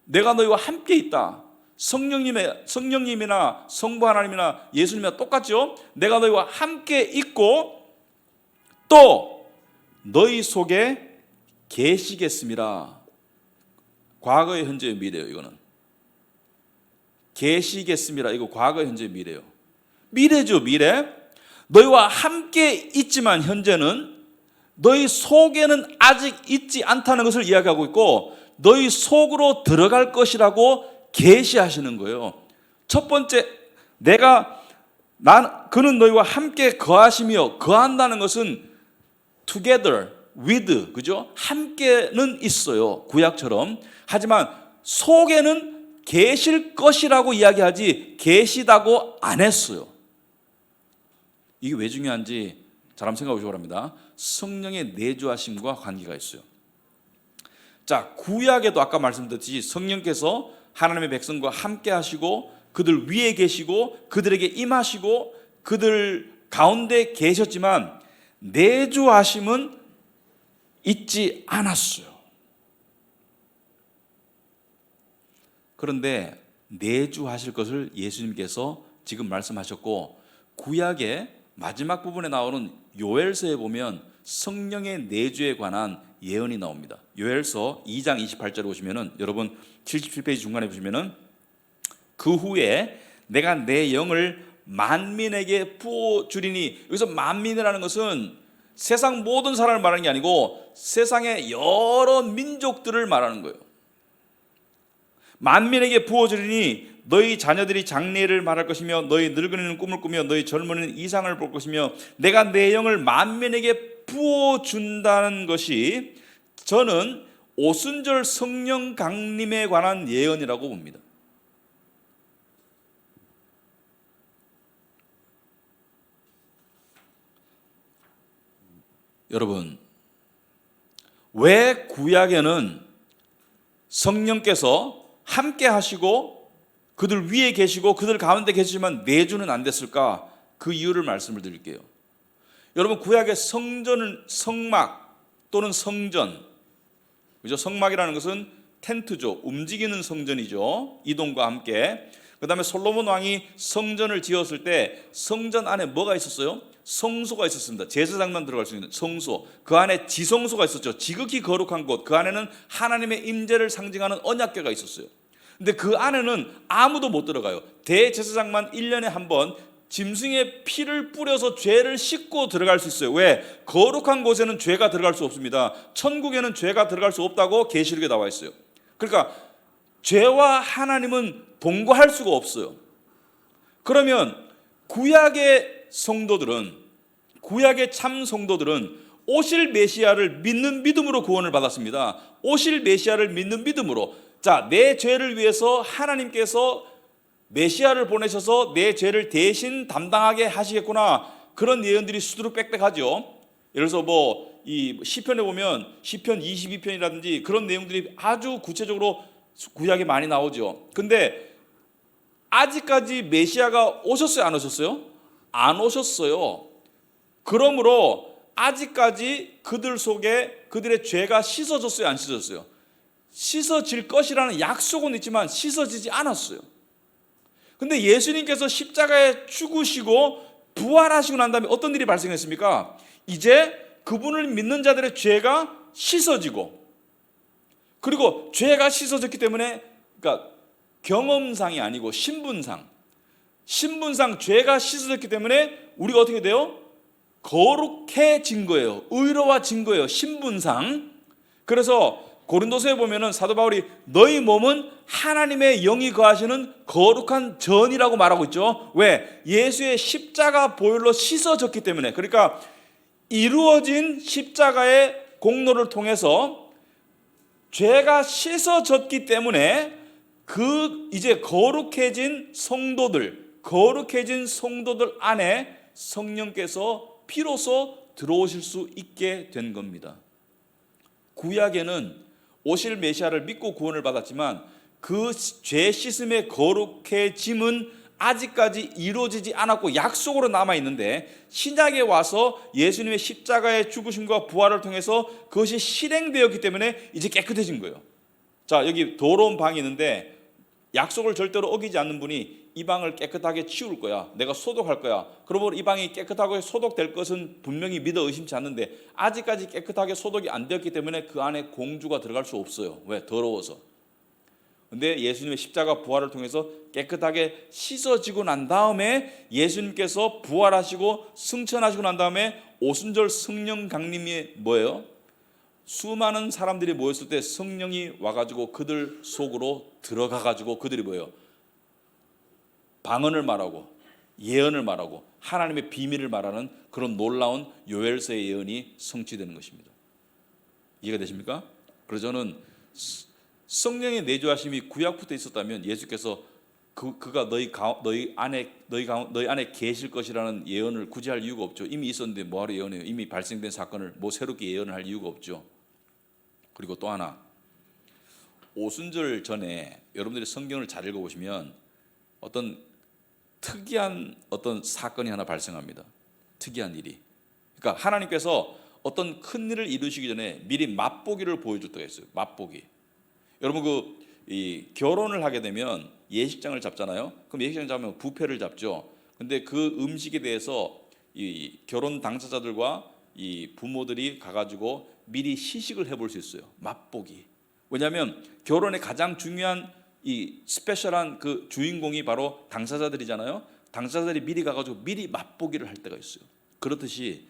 내가 너희와 함께 있다. 성령님이나 성부 하나님이나 예수님이나 똑같죠. 내가 너희와 함께 있고 또 너희 속에 계시겠습니다. 과거의 현재의 미래예요. 이거는 계시겠습니다. 이거 과거의 현재의 미래예요. 미래죠. 미래. 너희와 함께 있지만 현재는 너희 속에는 아직 있지 않다는 것을 이야기하고 있고 너희 속으로 들어갈 것이라고 계시하시는 거예요. 첫 번째, 그는 너희와 함께 거하시며, 거한다는 것은 together, with, 그죠? 함께는 있어요. 구약처럼. 하지만 속에는 계실 것이라고 이야기하지 계시다고 안 했어요. 이게 왜 중요한지 잘 한번 생각해 보시기 바랍니다. 성령의 내주하심과 관계가 있어요. 자, 구약에도 아까 말씀드렸듯이 성령께서 하나님의 백성과 함께 하시고 그들 위에 계시고 그들에게 임하시고 그들 가운데 계셨지만 내주하심은 있지 않았어요. 그런데 내주하실 것을 예수님께서 지금 말씀하셨고 구약의 마지막 부분에 나오는 요엘서에 보면 성령의 내주에 관한 예언이 나옵니다. 요엘서 2장 28절에 보시면은 여러분 77페이지 중간에 보시면은 그 후에 내가 내 영을 만민에게 부어 주리니, 여기서 만민이라는 것은 세상 모든 사람을 말하는 게 아니고 세상의 여러 민족들을 말하는 거예요. 만민에게 부어 주리니 너희 자녀들이 장래를 말할 것이며 너희 늙은이는 꿈을 꾸며 너희 젊은이는 이상을 볼 것이며 내가 내 영을 만민에게 부어 준다는 것이 저는 오순절 성령 강림에 관한 예언이라고 봅니다. 여러분, 왜 구약에는 성령께서 함께 하시고 그들 위에 계시고 그들 가운데 계시지만 내주는 안 됐을까? 그 이유를 말씀을 드릴게요. 여러분, 구약의 성막 또는 성전, 그죠? 성막이라는 것은 텐트죠. 움직이는 성전이죠. 이동과 함께. 그 다음에 솔로몬 왕이 성전을 지었을 때 성전 안에 뭐가 있었어요? 성소가 있었습니다. 제사장만 들어갈 수 있는 성소. 그 안에 지성소가 있었죠. 지극히 거룩한 곳. 그 안에는 하나님의 임재를 상징하는 언약궤가 있었어요. 근데 그 안에는 아무도 못 들어가요. 대제사장만 1년에 한 번 짐승의 피를 뿌려서 죄를 씻고 들어갈 수 있어요. 왜? 거룩한 곳에는 죄가 들어갈 수 없습니다. 천국에는 죄가 들어갈 수 없다고 계시록에 나와 있어요. 그러니까 죄와 하나님은 동거할 수가 없어요. 그러면 구약의 성도들은, 구약의 참 성도들은 오실 메시아를 믿는 믿음으로 구원을 받았습니다. 오실 메시아를 믿는 믿음으로. 자, 내 죄를 위해서 하나님께서 메시아를 보내셔서 내 죄를 대신 담당하게 하시겠구나. 그런 예언들이 수두룩 빽빽하죠. 예를 들어서 이 시편에 보면 시편 22편이라든지 그런 내용들이 아주 구체적으로 구약에 많이 나오죠. 근데 아직까지 메시아가 오셨어요, 안 오셨어요? 안 오셨어요. 그러므로 아직까지 그들 속에 그들의 죄가 씻어졌어요, 안 씻어졌어요? 씻어질 것이라는 약속은 있지만 씻어지지 않았어요. 근데 예수님께서 십자가에 죽으시고 부활하시고 난 다음에 어떤 일이 발생했습니까? 이제 그분을 믿는 자들의 죄가 씻어지고, 그리고 죄가 씻어졌기 때문에, 그러니까 경험상이 아니고 신분상 죄가 씻어졌기 때문에 우리가 어떻게 돼요? 거룩해진 거예요. 의로워진 거예요. 신분상. 그래서 고린도서에 보면은 사도 바울이 너희 몸은 하나님의 영이 거하시는 거룩한 전이라고 말하고 있죠. 왜? 예수의 십자가 보혈로 씻어졌기 때문에. 그러니까 이루어진 십자가의 공로를 통해서 죄가 씻어졌기 때문에 이제 거룩해진 성도들 안에 성령께서 비로소 들어오실 수 있게 된 겁니다. 구약에는 오실 메시아를 믿고 구원을 받았지만 그 죄 씻음의 거룩해짐은 아직까지 이루어지지 않았고 약속으로 남아있는데, 신약에 와서 예수님의 십자가의 죽으심과 부활을 통해서 그것이 실행되었기 때문에 이제 깨끗해진 거예요. 자, 여기 더러운 방이 있는데 약속을 절대로 어기지 않는 분이 이 방을 깨끗하게 치울 거야. 내가 소독할 거야. 그러므로 이 방이 깨끗하게 소독될 것은 분명히 믿어 의심치 않는데 아직까지 깨끗하게 소독이 안 되었기 때문에 그 안에 공주가 들어갈 수 없어요. 왜? 더러워서. 근데 예수님의 십자가 부활을 통해서 깨끗하게 씻어지고 난 다음에 예수님께서 부활하시고 승천하시고 난 다음에 오순절 성령 강림이 뭐예요? 수많은 사람들이 모였을 때 성령이 와가지고 그들 속으로 들어가가지고 그들이 뭐예요? 방언을 말하고 예언을 말하고 하나님의 비밀을 말하는 그런 놀라운 요엘서의 예언이 성취되는 것입니다. 이해가 되십니까? 그래서 저는 성령의 내주하심이 구약부터 있었다면 예수께서 그가 너희 안에 계실 것이라는 예언을 굳이 할 이유가 없죠. 이미 있었는데 뭐하러 예언해요? 이미 발생된 사건을 뭐 새롭게 예언을 할 이유가 없죠. 그리고 또 하나, 오순절 전에 여러분들이 성경을 잘 읽어보시면 어떤 특이한 어떤 사건이 하나 발생합니다. 특이한 일이. 그러니까 하나님께서 어떤 큰 일을 이루시기 전에 미리 맛보기를 보여줄 때가 있어요. 맛보기. 여러분 이 결혼을 하게 되면 예식장을 잡잖아요. 그럼 예식장 잡으면 뷔페를 잡죠. 근데 그 음식에 대해서 이 결혼 당사자들과 이 부모들이 가가지고 미리 시식을 해볼 수 있어요. 맛보기. 왜냐하면 결혼의 가장 중요한 이 스페셜한 그 주인공이 바로 당사자들이잖아요. 당사자들이 미리 가가지고 미리 맛보기를 할 때가 있어요. 그렇듯이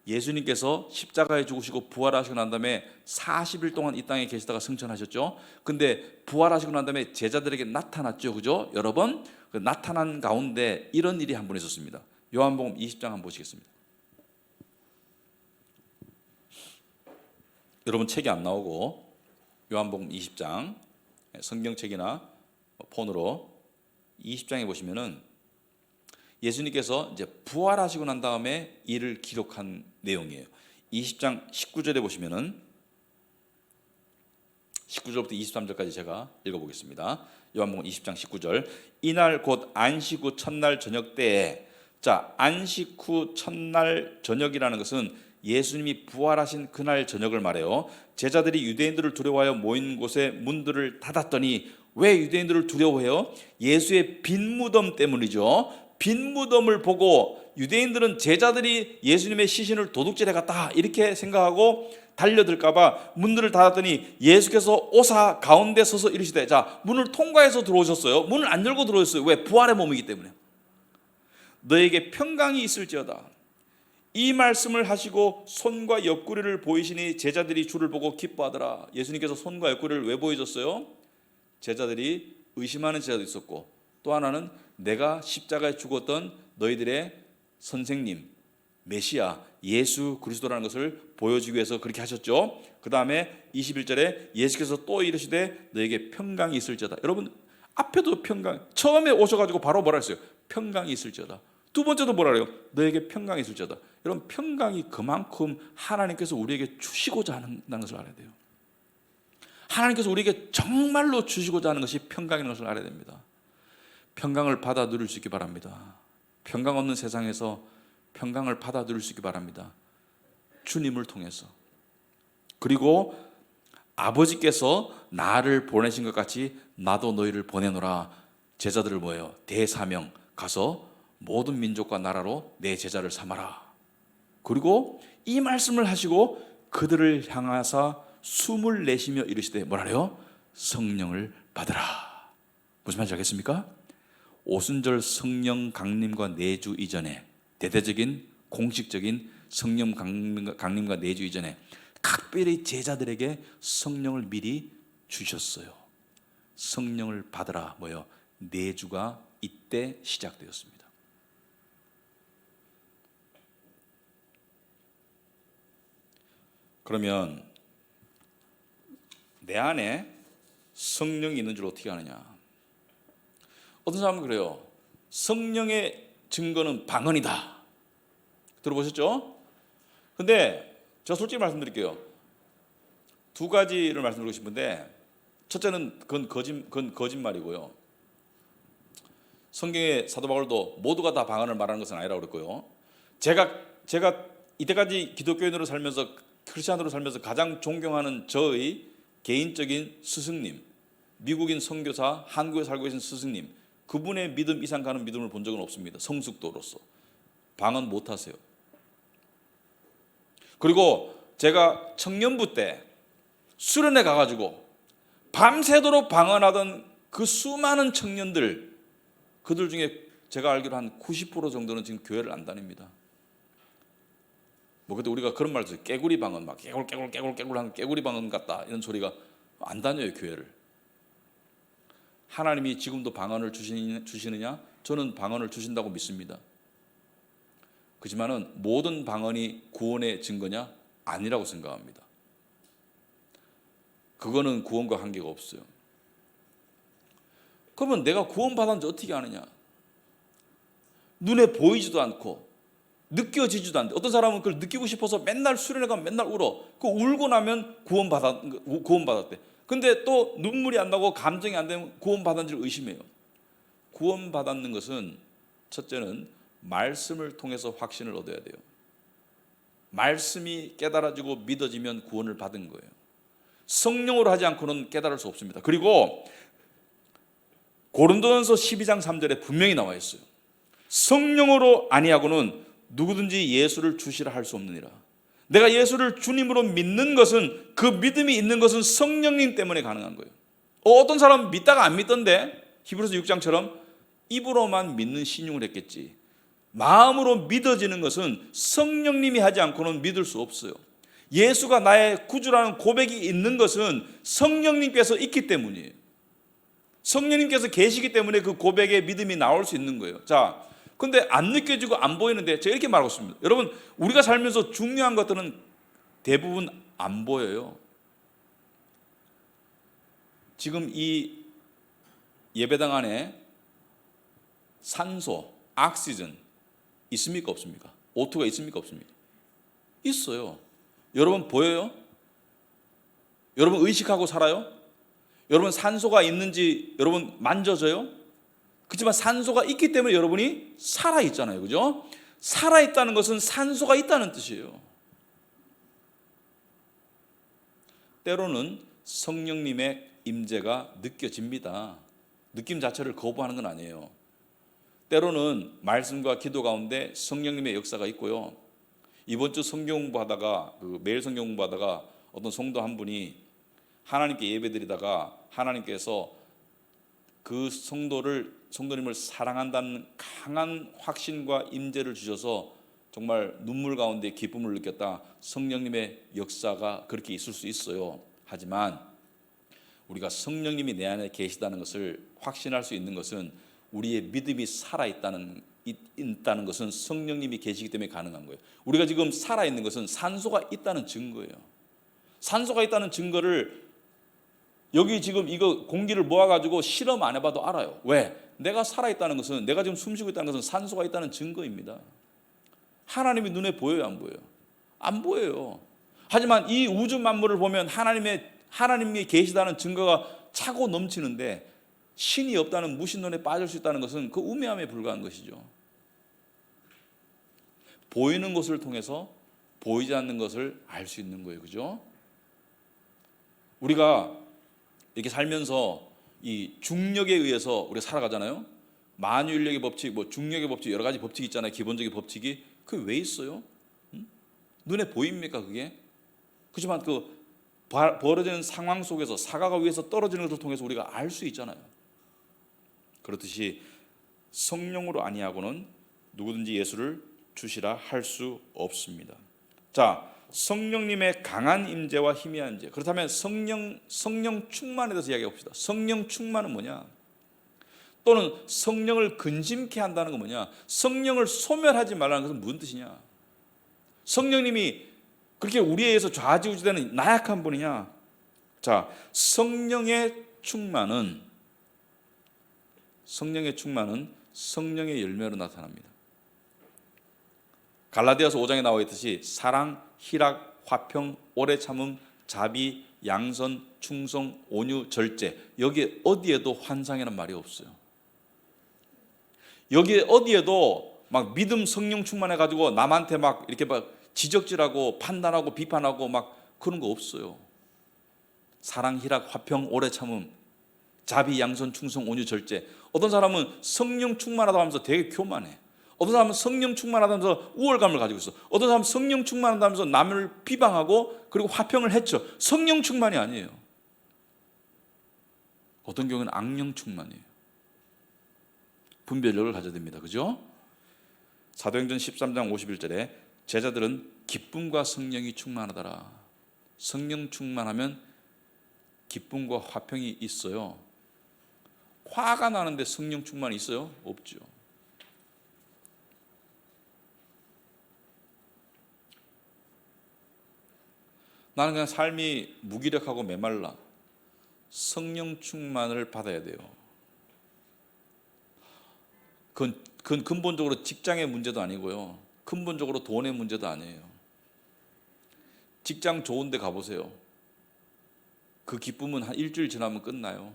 예수님께서 십자가에 죽으시고 부활하시고 난 다음에 40일 동안 이 땅에 계시다가 승천하셨죠. 근데 부활하시고 난 다음에 제자들에게 나타났죠. 그죠? 여러 번 그 나타난 가운데 이런 일이 한 번 있었습니다. 요한복음 20장 한번 보시겠습니다. 여러분 책이 안 나오고 요한복음 20장 성경책이나 폰으로 20장에 보시면은 예수님께서 이제 부활하시고 난 다음에 이를 기록한 내용이에요. 20장 19절에 보시면은 19절부터 23절까지 제가 읽어보겠습니다. 요한복음 20장 19절. 이날 곧 안식 후 첫날 저녁 때에, 자, 안식 후 첫날 저녁이라는 것은 예수님이 부활하신 그날 저녁을 말해요. 제자들이 유대인들을 두려워하여 모인 곳에 문들을 닫았더니, 왜 유대인들을 두려워해요? 예수의 빈 무덤 때문이죠. 빈 무덤을 보고 유대인들은 제자들이 예수님의 시신을 도둑질해 갔다 이렇게 생각하고 달려들까봐 문들을 닫았더니 예수께서 오사 가운데 서서 이르시되, 자, 문을 통과해서 들어오셨어요. 문을 안 열고 들어오셨어요. 왜? 부활의 몸이기 때문에. 너에게 평강이 있을지어다. 이 말씀을 하시고 손과 옆구리를 보이시니 제자들이 주를 보고 기뻐하더라. 예수님께서 손과 옆구리를 왜 보여줬어요? 제자들이 의심하는 제자도 있었고, 또 하나는 내가 십자가에 죽었던 너희들의 선생님, 메시아, 예수 그리스도라는 것을 보여주기 위해서 그렇게 하셨죠. 그 다음에 21절에 예수께서 또 이르시되 너에게 평강이 있을지어다. 여러분 앞에도 평강, 처음에 오셔가지고 바로 뭐라 했어요? 평강이 있을지어다. 두 번째도 뭐라 그래요? 너에게 평강이 있을지어다. 여러분 평강이 그만큼 하나님께서 우리에게 주시고자 한다는 것을 알아야 돼요. 하나님께서 우리에게 정말로 주시고자 하는 것이 평강이라는 것을 알아야 됩니다. 평강을 받아 누릴 수 있기 바랍니다. 평강 없는 세상에서 평강을 받아 누릴 수 있기 바랍니다. 주님을 통해서. 그리고 아버지께서 나를 보내신 것 같이 나도 너희를 보내노라. 제자들을 뭐예요? 대사명, 가서 모든 민족과 나라로 내 제자를 삼아라. 그리고 이 말씀을 하시고 그들을 향하사 숨을 내쉬며 이르시되 뭐라래요? 성령을 받으라. 무슨 말인지 알겠습니까? 오순절 성령 강림과 내주 이전에, 대대적인 공식적인 성령 강림과 내주 이전에 각별히 제자들에게 성령을 미리 주셨어요. 성령을 받으라. 뭐요? 내주가 이때 시작되었습니다. 그러면 내 안에 성령이 있는 줄 어떻게 아느냐? 어떤 사람은 그래요. 성령의 증거는 방언이다. 들어보셨죠? 근데 제가 솔직히 말씀드릴게요. 두 가지를 말씀드리고 싶은데, 첫째는 그건 거짓말이고요. 성경의 사도 바울도 모두가 다 방언을 말하는 것은 아니라고 그랬고요. 제가 이때까지 기독교인으로 살면서, 크리스찬으로 살면서 가장 존경하는 저의 개인적인 스승님, 미국인 선교사, 한국에 살고 계신 스승님, 그분의 믿음 이상 가는 믿음을 본 적은 없습니다. 성숙도로서 방언 못 하세요. 그리고 제가 청년부 때 수련회 가가지고 밤새도록 방언하던 그 수많은 청년들, 그들 중에 제가 알기로 한 90% 정도는 지금 교회를 안 다닙니다. 뭐 그때 우리가 그런 말을 써요. 깨구리 방언, 막 깨굴 하는 깨구리 방언 같다 이런 소리가 안 다녀요, 교회를. 하나님이 지금도 방언을 주시느냐? 저는 방언을 주신다고 믿습니다. 그렇지만은 모든 방언이 구원의 증거냐? 아니라고 생각합니다. 그거는 구원과 관계가 없어요. 그러면 내가 구원받았는지 어떻게 아느냐? 눈에 보이지도 않고 느껴지지도 않는데, 어떤 사람은 그걸 느끼고 싶어서 맨날 수련회 가면 맨날 울어. 그 울고 나면 구원받았대. 근데 또 눈물이 안 나고 감정이 안 되면 구원받았는지를 의심해요. 구원받았는 것은 첫째는 말씀을 통해서 확신을 얻어야 돼요. 말씀이 깨달아지고 믿어지면 구원을 받은 거예요. 성령으로 하지 않고는 깨달을 수 없습니다. 그리고 고린도전서 12장 3절에 분명히 나와 있어요. 성령으로 아니하고는 누구든지 예수를 주시라 할 수 없느니라. 내가 예수를 주님으로 믿는 것은, 그 믿음이 있는 것은 성령님 때문에 가능한 거예요. 어떤 사람은 믿다가 안 믿던데, 히브리서 6장처럼 입으로만 믿는 신용을 했겠지. 마음으로 믿어지는 것은 성령님이 하지 않고는 믿을 수 없어요. 예수가 나의 구주라는 고백이 있는 것은 성령님께서 있기 때문이에요. 성령님께서 계시기 때문에 그 고백에 믿음이 나올 수 있는 거예요. 자, 근데 안 느껴지고 안 보이는데 제가 이렇게 말하고 있습니다. 여러분, 우리가 살면서 중요한 것들은 대부분 안 보여요. 지금 이 예배당 안에 산소, 옥시전 있습니까 없습니까? O2가 있습니까 없습니까? 있어요. 여러분 보여요? 여러분 의식하고 살아요? 여러분 산소가 있는지 여러분 만져져요? 그렇지만 산소가 있기 때문에 여러분이 살아있잖아요. 그죠? 살아있다는 것은 산소가 있다는 뜻이에요. 때로는 성령님의 임재가 느껴집니다. 느낌 자체를 거부하는 건 아니에요. 때로는 말씀과 기도 가운데 성령님의 역사가 있고요. 이번 주 성경 공부하다가, 매일 성경 공부하다가 어떤 성도 한 분이 하나님께 예배드리다가 하나님께서 그 성도님을 사랑한다는 강한 확신과 임재를 주셔서 정말 눈물 가운데 기쁨을 느꼈다. 성령님의 역사가 그렇게 있을 수 있어요. 하지만 우리가 성령님이 내 안에 계시다는 것을 확신할 수 있는 것은, 우리의 믿음이 살아있다는 것은 성령님이 계시기 때문에 가능한 거예요. 우리가 지금 살아있는 것은 산소가 있다는 증거예요. 산소가 있다는 증거를 여기 지금 이거 공기를 모아가지고 실험 안 해봐도 알아요. 왜? 내가 살아있다는 것은, 내가 지금 숨쉬고 있다는 것은 산소가 있다는 증거입니다. 하나님이 눈에 보여요 안 보여요? 안 보여요. 하지만 이 우주 만물을 보면 하나님이 계시다는 증거가 차고 넘치는데, 신이 없다는 무신론에 빠질 수 있다는 것은 그 우매함에 불과한 것이죠. 보이는 것을 통해서 보이지 않는 것을 알 수 있는 거예요. 그죠? 우리가 이렇게 살면서 이 중력에 의해서 우리가 살아가잖아요. 만유인력의 법칙, 뭐 중력의 법칙, 여러 가지 법칙이 있잖아요. 기본적인 법칙이. 그게 왜 있어요? 눈에 보입니까 그게? 그렇지만 그 벌어지는 상황 속에서 사과가 위에서 떨어지는 것을 통해서 우리가 알 수 있잖아요. 그렇듯이 성령으로 아니하고는 누구든지 예수를 주시라 할 수 없습니다. 자, 성령님의 강한 임재와 희미한 임재. 그렇다면 성령 충만에 대해서 이야기해 봅시다. 성령 충만은 뭐냐? 또는 성령을 근심케 한다는 건 뭐냐? 성령을 소멸하지 말라는 것은 무슨 뜻이냐? 성령님이 그렇게 우리에 의해서 좌지우지되는 나약한 분이냐? 자, 성령의 충만은 성령의 열매로 나타납니다. 갈라디아서 5장에 나와 있듯이 사랑, 희락, 화평, 오래 참음, 자비, 양선, 충성, 온유, 절제. 여기에 어디에도 환상이라는 말이 없어요. 여기에 어디에도 막 믿음 성령 충만해 가지고 남한테 막 이렇게 막 지적질하고 판단하고 비판하고 막 그런 거 없어요. 사랑, 희락, 화평, 오래 참음. 자비, 양선, 충성, 온유, 절제. 어떤 사람은 성령 충만하다 하면서 되게 교만해. 어떤 사람은 성령 충만하다 하면서 우월감을 가지고 있어. 어떤 사람은 성령 충만하다 하면서 남을 비방하고 그리고 화평을 해쳐. 성령 충만이 아니에요. 어떤 경우는 악령 충만이에요. 분별력을 가져야 됩니다. 그죠? 사도행전 13장 51절에 제자들은 기쁨과 성령이 충만하더라. 성령 충만하면 기쁨과 화평이 있어요. 화가 나는데 성령 충만이 있어요? 없죠. 나는 그냥 삶이 무기력하고 메말라. 성령 충만을 받아야 돼요. 그건 근본적으로 직장의 문제도 아니고요. 근본적으로 돈의 문제도 아니에요. 직장 좋은 데 가보세요. 그 기쁨은 한 일주일 지나면 끝나요.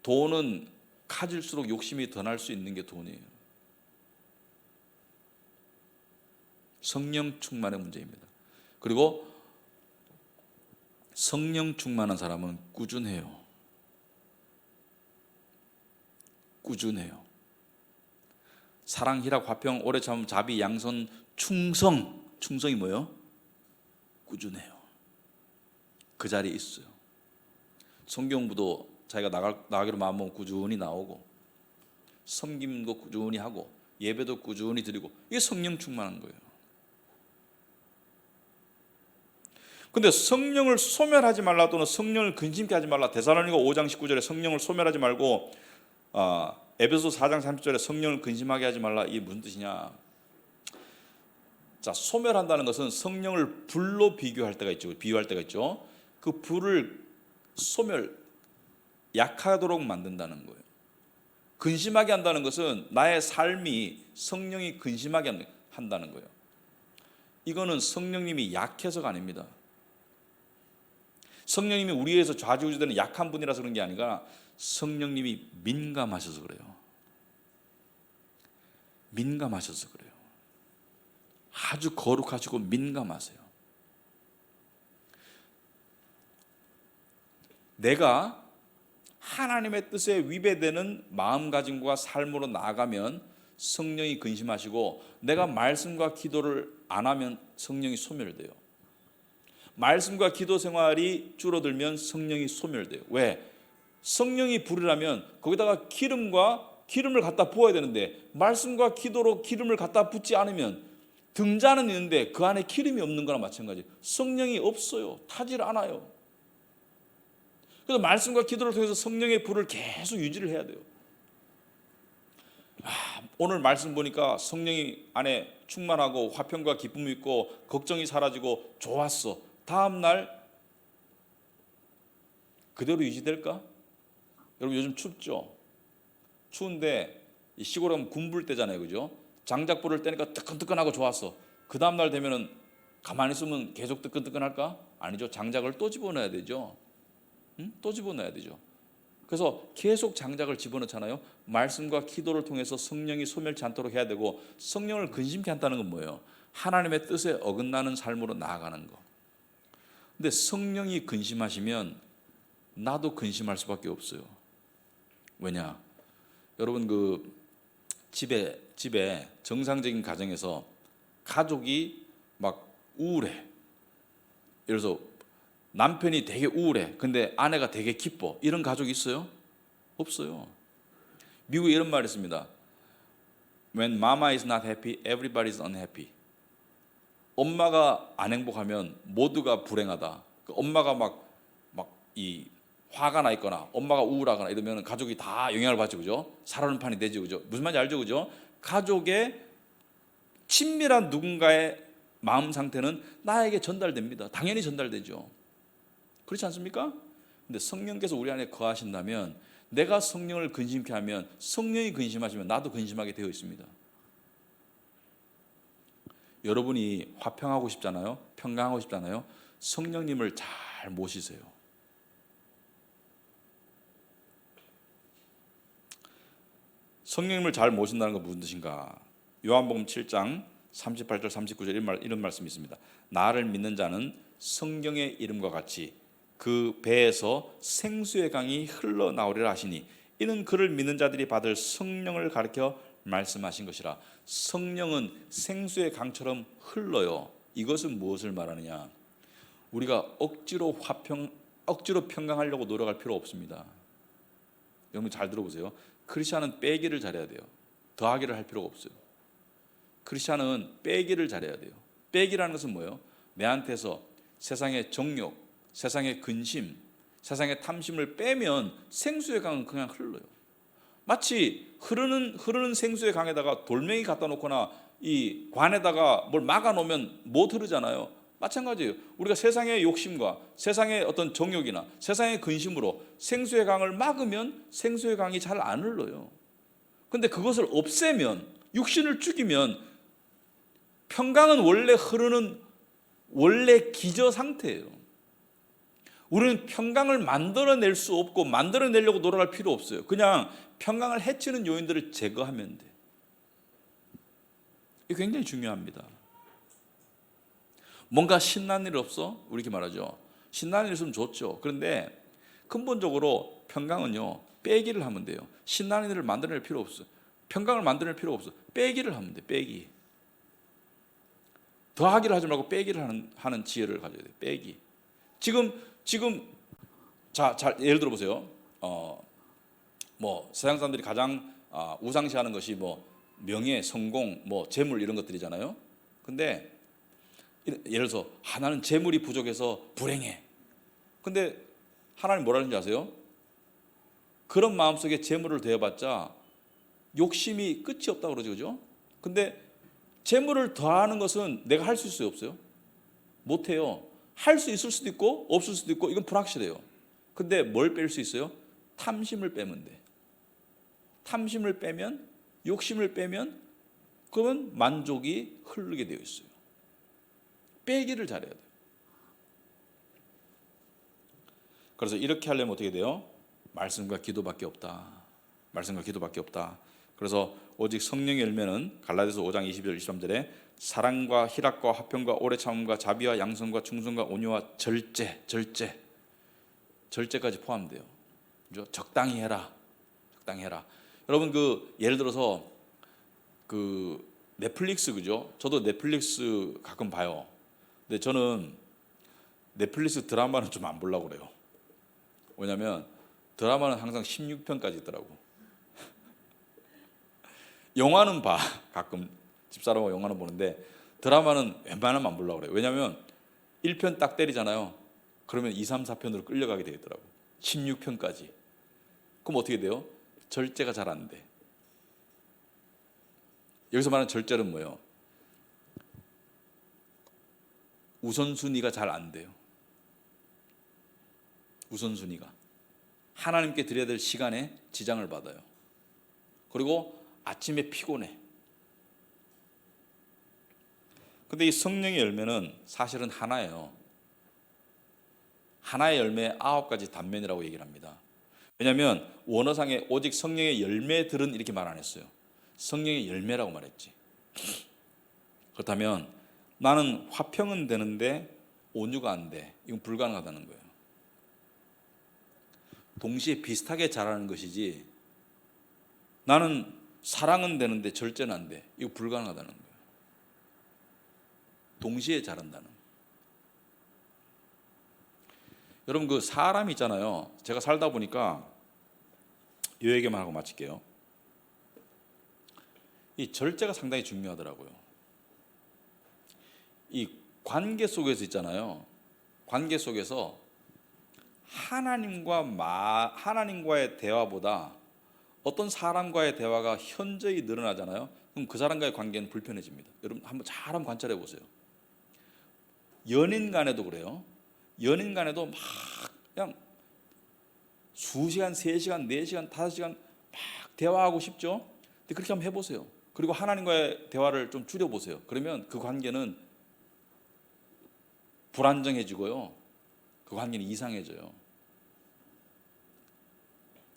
돈은 가질수록 욕심이 더 날 수 있는 게 돈이에요. 성령 충만의 문제입니다. 그리고 성령 충만한 사람은 꾸준해요. 꾸준해요. 사랑, 희락, 화평, 오래 참음, 자비, 양선, 충성. 충성이 뭐예요? 꾸준해요. 그 자리에 있어요. 성경부도 자기가 나가기로 마음먹으면 꾸준히 나오고, 섬김도 꾸준히 하고, 예배도 꾸준히 드리고, 이게 성령 충만한 거예요. 근데 성령을 소멸하지 말라 또는 성령을 근심케 하지 말라. 데살로니가 5장 19절에 성령을 소멸하지 말고 에베소 4장 30절에 성령을 근심하게 하지 말라. 이게 무슨 뜻이냐? 자, 소멸한다는 것은 성령을 불로 비유할 때가 있죠. 그 불을 약하도록 만든다는 거예요. 근심하게 한다는 것은 나의 삶이 성령이 근심하게 한다는 거예요. 이거는 성령님이 약해서가 아닙니다. 성령님이 우리에서 좌지우지되는 약한 분이라서 그런 게 아니라 성령님이 민감하셔서 그래요. 민감하셔서 그래요. 아주 거룩하시고 민감하세요. 내가 하나님의 뜻에 위배되는 마음가짐과 삶으로 나아가면 성령이 근심하시고, 내가 말씀과 기도를 안 하면 성령이 소멸돼요. 말씀과 기도 생활이 줄어들면 성령이 소멸돼요. 왜? 성령이 불이라면 거기다가 기름을 갖다 부어야 되는데, 말씀과 기도로 기름을 갖다 붓지 않으면 등잔은 있는데 그 안에 기름이 없는 거나 마찬가지예요. 성령이 없어요. 타질 않아요. 그래서 말씀과 기도를 통해서 성령의 불을 계속 유지를 해야 돼요. 오늘 말씀 보니까 성령이 안에 충만하고 화평과 기쁨이 있고 걱정이 사라지고 좋았어. 다음 날 그대로 유지될까? 여러분 요즘 춥죠? 추운데 시골에 가면 군불 때잖아요, 그죠? 장작불을 떼니까 뜨끈뜨끈하고 좋았어. 그 다음 날 되면은 가만히 있으면 계속 뜨끈뜨끈할까? 아니죠. 장작을 또 집어넣어야 되죠. 또 집어넣어야 되죠. 그래서 계속 장작을 집어넣잖아요. 말씀과 기도를 통해서 성령이 소멸치 않도록 해야 되고, 성령을 근심케 한다는 건 뭐예요? 하나님의 뜻에 어긋나는 삶으로 나아가는 거. 근데 성령이 근심하시면 나도 근심할 수밖에 없어요. 왜냐? 여러분 그 집에 정상적인 가정에서 가족이 막 우울해. 예를 들어서 남편이 되게 우울해. 근데 아내가 되게 기뻐. 이런 가족이 있어요? 없어요. 미국에 이런 말이 있습니다. When mama is not happy, everybody is unhappy. 엄마가 안 행복하면 모두가 불행하다. 엄마가 막 이 화가 나 있거나 엄마가 우울하거나 이러면 가족이 다 영향을 받죠, 그죠? 살아오는 판이 되죠, 그죠? 무슨 말인지 알죠, 그죠? 가족의 친밀한 누군가의 마음 상태는 나에게 전달됩니다. 당연히 전달되죠. 그렇지 않습니까? 근데 성령께서 우리 안에 거하신다면, 내가 성령을 근심케 하면 성령이 근심하시면 나도 근심하게 되어 있습니다. 여러분이 화평하고 싶잖아요. 평강하고 싶잖아요. 성령님을 잘 모시세요. 성령님을 잘 모신다는 건 무슨 뜻인가? 요한복음 7장 38절 39절 이런 말씀이 있습니다. 나를 믿는 자는 성경의 이름과 같이 그 배에서 생수의 강이 흘러나오리라 하시니 이는 그를 믿는 자들이 받을 성령을 가리켜 말씀하신 것이라. 성령은 생수의 강처럼 흘러요. 이것은 무엇을 말하느냐? 우리가 억지로 평강하려고 노력할 필요 없습니다. 여러분 잘 들어보세요. 크리스찬은 빼기를 잘해야 돼요. 더하기를 할 필요가 없어요. 크리스찬은 빼기를 잘해야 돼요. 빼기라는 것은 뭐예요? 내한테서 세상의 정욕, 세상의 근심, 세상의 탐심을 빼면 생수의 강은 그냥 흘러요. 마치 흐르는 생수의 강에다가 돌멩이 갖다 놓거나 이 관에다가 뭘 막아 놓으면 못 흐르잖아요. 마찬가지예요. 우리가 세상의 욕심과 세상의 어떤 정욕이나 세상의 근심으로 생수의 강을 막으면 생수의 강이 잘 안 흘러요. 근데 그것을 없애면, 육신을 죽이면 평강은 원래 흐르는 원래 기저 상태예요. 우리는 평강을 만들어낼 수 없고 만들어내려고 노력할 필요 없어요. 그냥 평강을 해치는 요인들을 제거하면 돼. 이게 굉장히 중요합니다. 뭔가 신나는 일 없어? 우리 이렇게 말하죠. 신나는 일 있으면 좋죠. 그런데 근본적으로 평강은요, 빼기를 하면 돼요. 신나는 일을 만들어낼 필요 없어요. 평강을 만들어낼 필요가 없어요. 빼기를 하면 돼. 빼기. 더하기를 하지 말고 빼기를 하는 지혜를 가져야 돼요. 빼기. 지금 예를 들어 보세요. 뭐 세상 사람들이 가장 우상시하는 것이 뭐 명예, 성공, 뭐 재물 이런 것들이잖아요. 근데 예를 들어서 나는 재물이 부족해서 불행해. 근데 하나님 뭐라는지 아세요? 그런 마음속에 재물을 대어봤자 욕심이 끝이 없다고 그러죠, 그죠? 근데 재물을 더하는 것은 내가 할 수 있어요, 없어요? 못해요. 할 수 있을 수도 있고 없을 수도 있고 이건 불확실해요. 근데 뭘 뺄 수 있어요? 탐심을 빼면 돼. 탐심을 빼면, 욕심을 빼면 그러면 만족이 흐르게 되어 있어요. 빼기를 잘해야 돼요. 그래서 이렇게 하려면 어떻게 돼요? 말씀과 기도밖에 없다. 말씀과 기도밖에 없다. 그래서 오직 성령의 열매는 갈라디아서 5장 22절 23절에 사랑과 희락과 화평과 오래 참음과 자비와 양선과 충성과 온유와 절제까지 포함돼요. 그렇죠? 적당히 해라. 여러분 예를 들어서 넷플릭스, 그죠? 저도 넷플릭스 가끔 봐요. 근데 저는 넷플릭스 드라마는 좀 안 보려고 그래요. 왜냐면 드라마는 항상 16편까지 있더라고. 영화는 봐. 가끔 집사람하고 영화는 보는데 드라마는 웬만하면 안 보려고 그래요. 왜냐면 1편 딱 때리잖아요. 그러면 2, 3, 4편으로 끌려가게 되겠더라고. 16편까지. 그럼 어떻게 돼요? 절제가 잘 안 돼. 여기서 말하는 절제는 뭐예요? 우선순위가 잘 안 돼요. 우선순위가 하나님께 드려야 될 시간에 지장을 받아요. 그리고 아침에 피곤해. 근데 이 성령의 열매는 사실은 하나예요. 하나의 열매에 9가지 단면이라고 얘기를 합니다. 왜냐하면 원어상에 오직 성령의 열매들은 이렇게 말 안 했어요. 성령의 열매라고 말했지. 그렇다면 나는 화평은 되는데 온유가 안 돼. 이건 불가능하다는 거예요. 동시에 비슷하게 자라는 것이지 나는 사랑은 되는데 절제는 안 돼. 이거 불가능하다는 거예요. 동시에 자란다는 거예요. 여러분 사람이 있잖아요. 제가 살다 보니까 이 얘기만 하고 마칠게요. 이 절제가 상당히 중요하더라고요. 이 관계 속에서 있잖아요. 관계 속에서 하나님과의 대화보다 어떤 사람과의 대화가 현저히 늘어나잖아요. 그럼 그 사람과의 관계는 불편해집니다. 여러분 잘 한번 관찰해 보세요. 연인 간에도 그래요. 연인 간에도 막 그냥 수시간, 3시간, 4시간, 5시간 막 대화하고 싶죠. 근데 그렇게 한번 해보세요. 그리고 하나님과의 대화를 좀 줄여보세요. 그러면 그 관계는 불안정해지고요. 그 관계는 이상해져요.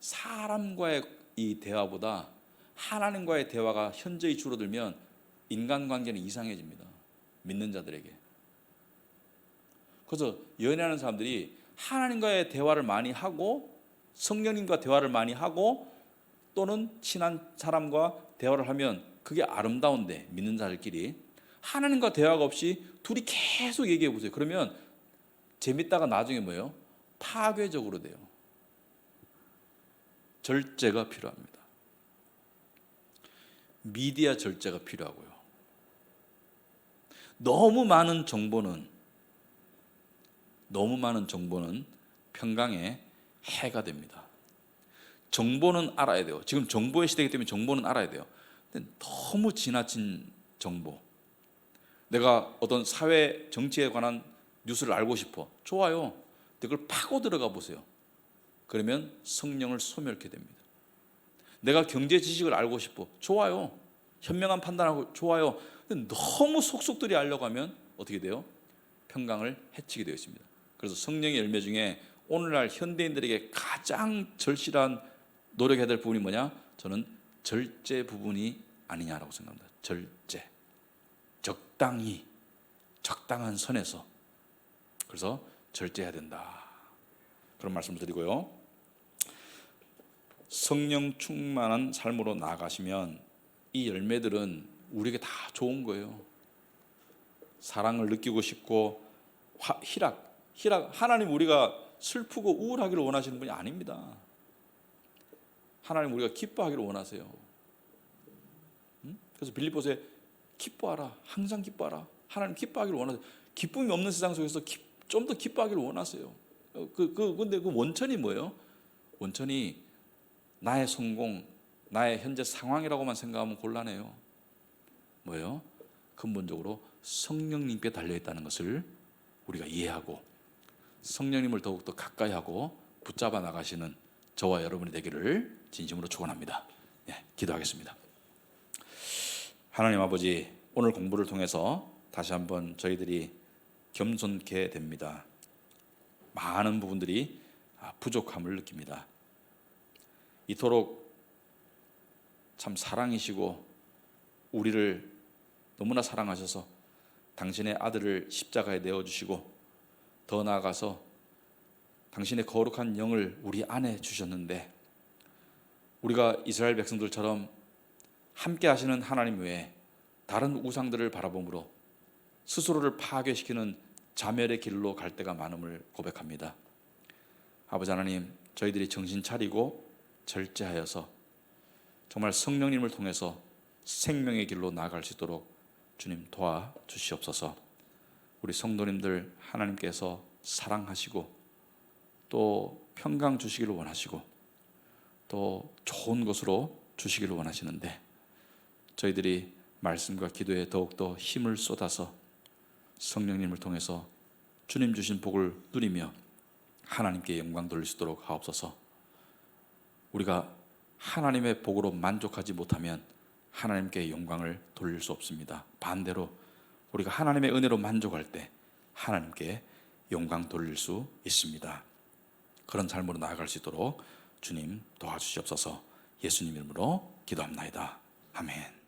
사람과의 이 대화보다 하나님과의 대화가 현저히 줄어들면 인간관계는 이상해집니다. 믿는 자들에게. 그래서 연애하는 사람들이 하나님과의 대화를 많이 하고 성령님과 대화를 많이 하고 또는 친한 사람과 대화를 하면 그게 아름다운데, 믿는 자들끼리 하나님과 대화가 없이 둘이 계속 얘기해 보세요. 그러면 재밌다가 나중에 뭐예요? 파괴적으로 돼요. 절제가 필요합니다. 미디어 절제가 필요하고요. 너무 많은 정보는 평강에 해가 됩니다. 정보는 알아야 돼요. 지금 정보의 시대이기 때문에 정보는 알아야 돼요. 근데 너무 지나친 정보. 내가 어떤 사회 정치에 관한 뉴스를 알고 싶어. 좋아요. 근데 그걸 파고 들어가 보세요. 그러면 성령을 소멸케 됩니다. 내가 경제 지식을 알고 싶어. 좋아요. 현명한 판단하고 좋아요. 근데 너무 속속들이 알려고 하면 어떻게 돼요? 평강을 해치게 되어 있습니다. 그래서 성령의 열매 중에 오늘날 현대인들에게 가장 절실한 노력해야 될 부분이 뭐냐? 저는 절제 부분이 아니냐라고 생각합니다. 절제. 적당히, 적당한 선에서. 그래서 절제해야 된다. 그런 말씀을 드리고요. 성령 충만한 삶으로 나아가시면 이 열매들은 우리에게 다 좋은 거예요. 사랑을 느끼고 싶고 희락. 하나님 우리가 슬프고 우울하기를 원하시는 분이 아닙니다. 하나님 우리가 기뻐하기를 원하세요. 그래서 빌립보서에 기뻐하라. 항상 기뻐하라. 하나님 기뻐하기를 원하세요. 기쁨이 없는 세상 속에서 좀 더 기뻐하기를 원하세요. 근데 그 원천이 뭐예요? 원천이 나의 성공, 나의 현재 상황이라고만 생각하면 곤란해요. 뭐예요? 근본적으로 성령님께 달려있다는 것을 우리가 이해하고 성령님을 더욱더 가까이 하고 붙잡아 나가시는 저와 여러분이 되기를 진심으로 축원합니다. 기도하겠습니다. 하나님 아버지, 오늘 공부를 통해서 다시 한번 저희들이 겸손케 됩니다. 많은 부분들이 부족함을 느낍니다. 이토록 참 사랑이시고 우리를 너무나 사랑하셔서 당신의 아들을 십자가에 내어주시고 더 나아가서 당신의 거룩한 영을 우리 안에 주셨는데 우리가 이스라엘 백성들처럼 함께 하시는 하나님 외에 다른 우상들을 바라봄으로 스스로를 파괴시키는 자멸의 길로 갈 때가 많음을 고백합니다. 아버지 하나님, 저희들이 정신 차리고 절제하여서 정말 성령님을 통해서 생명의 길로 나아갈 수 있도록 주님 도와주시옵소서. 우리 성도님들 하나님께서 사랑하시고 또 평강 주시기를 원하시고 또 좋은 것으로 주시기를 원하시는데 저희들이 말씀과 기도에 더욱더 힘을 쏟아서 성령님을 통해서 주님 주신 복을 누리며 하나님께 영광 돌릴 수 있도록 하옵소서. 우리가 하나님의 복으로 만족하지 못하면 하나님께 영광을 돌릴 수 없습니다. 반대로 우리가 하나님의 은혜로 만족할 때 하나님께 영광 돌릴 수 있습니다. 그런 삶으로 나아갈 수 있도록 주님 도와주시옵소서. 예수님 이름으로 기도합나이다. 아멘.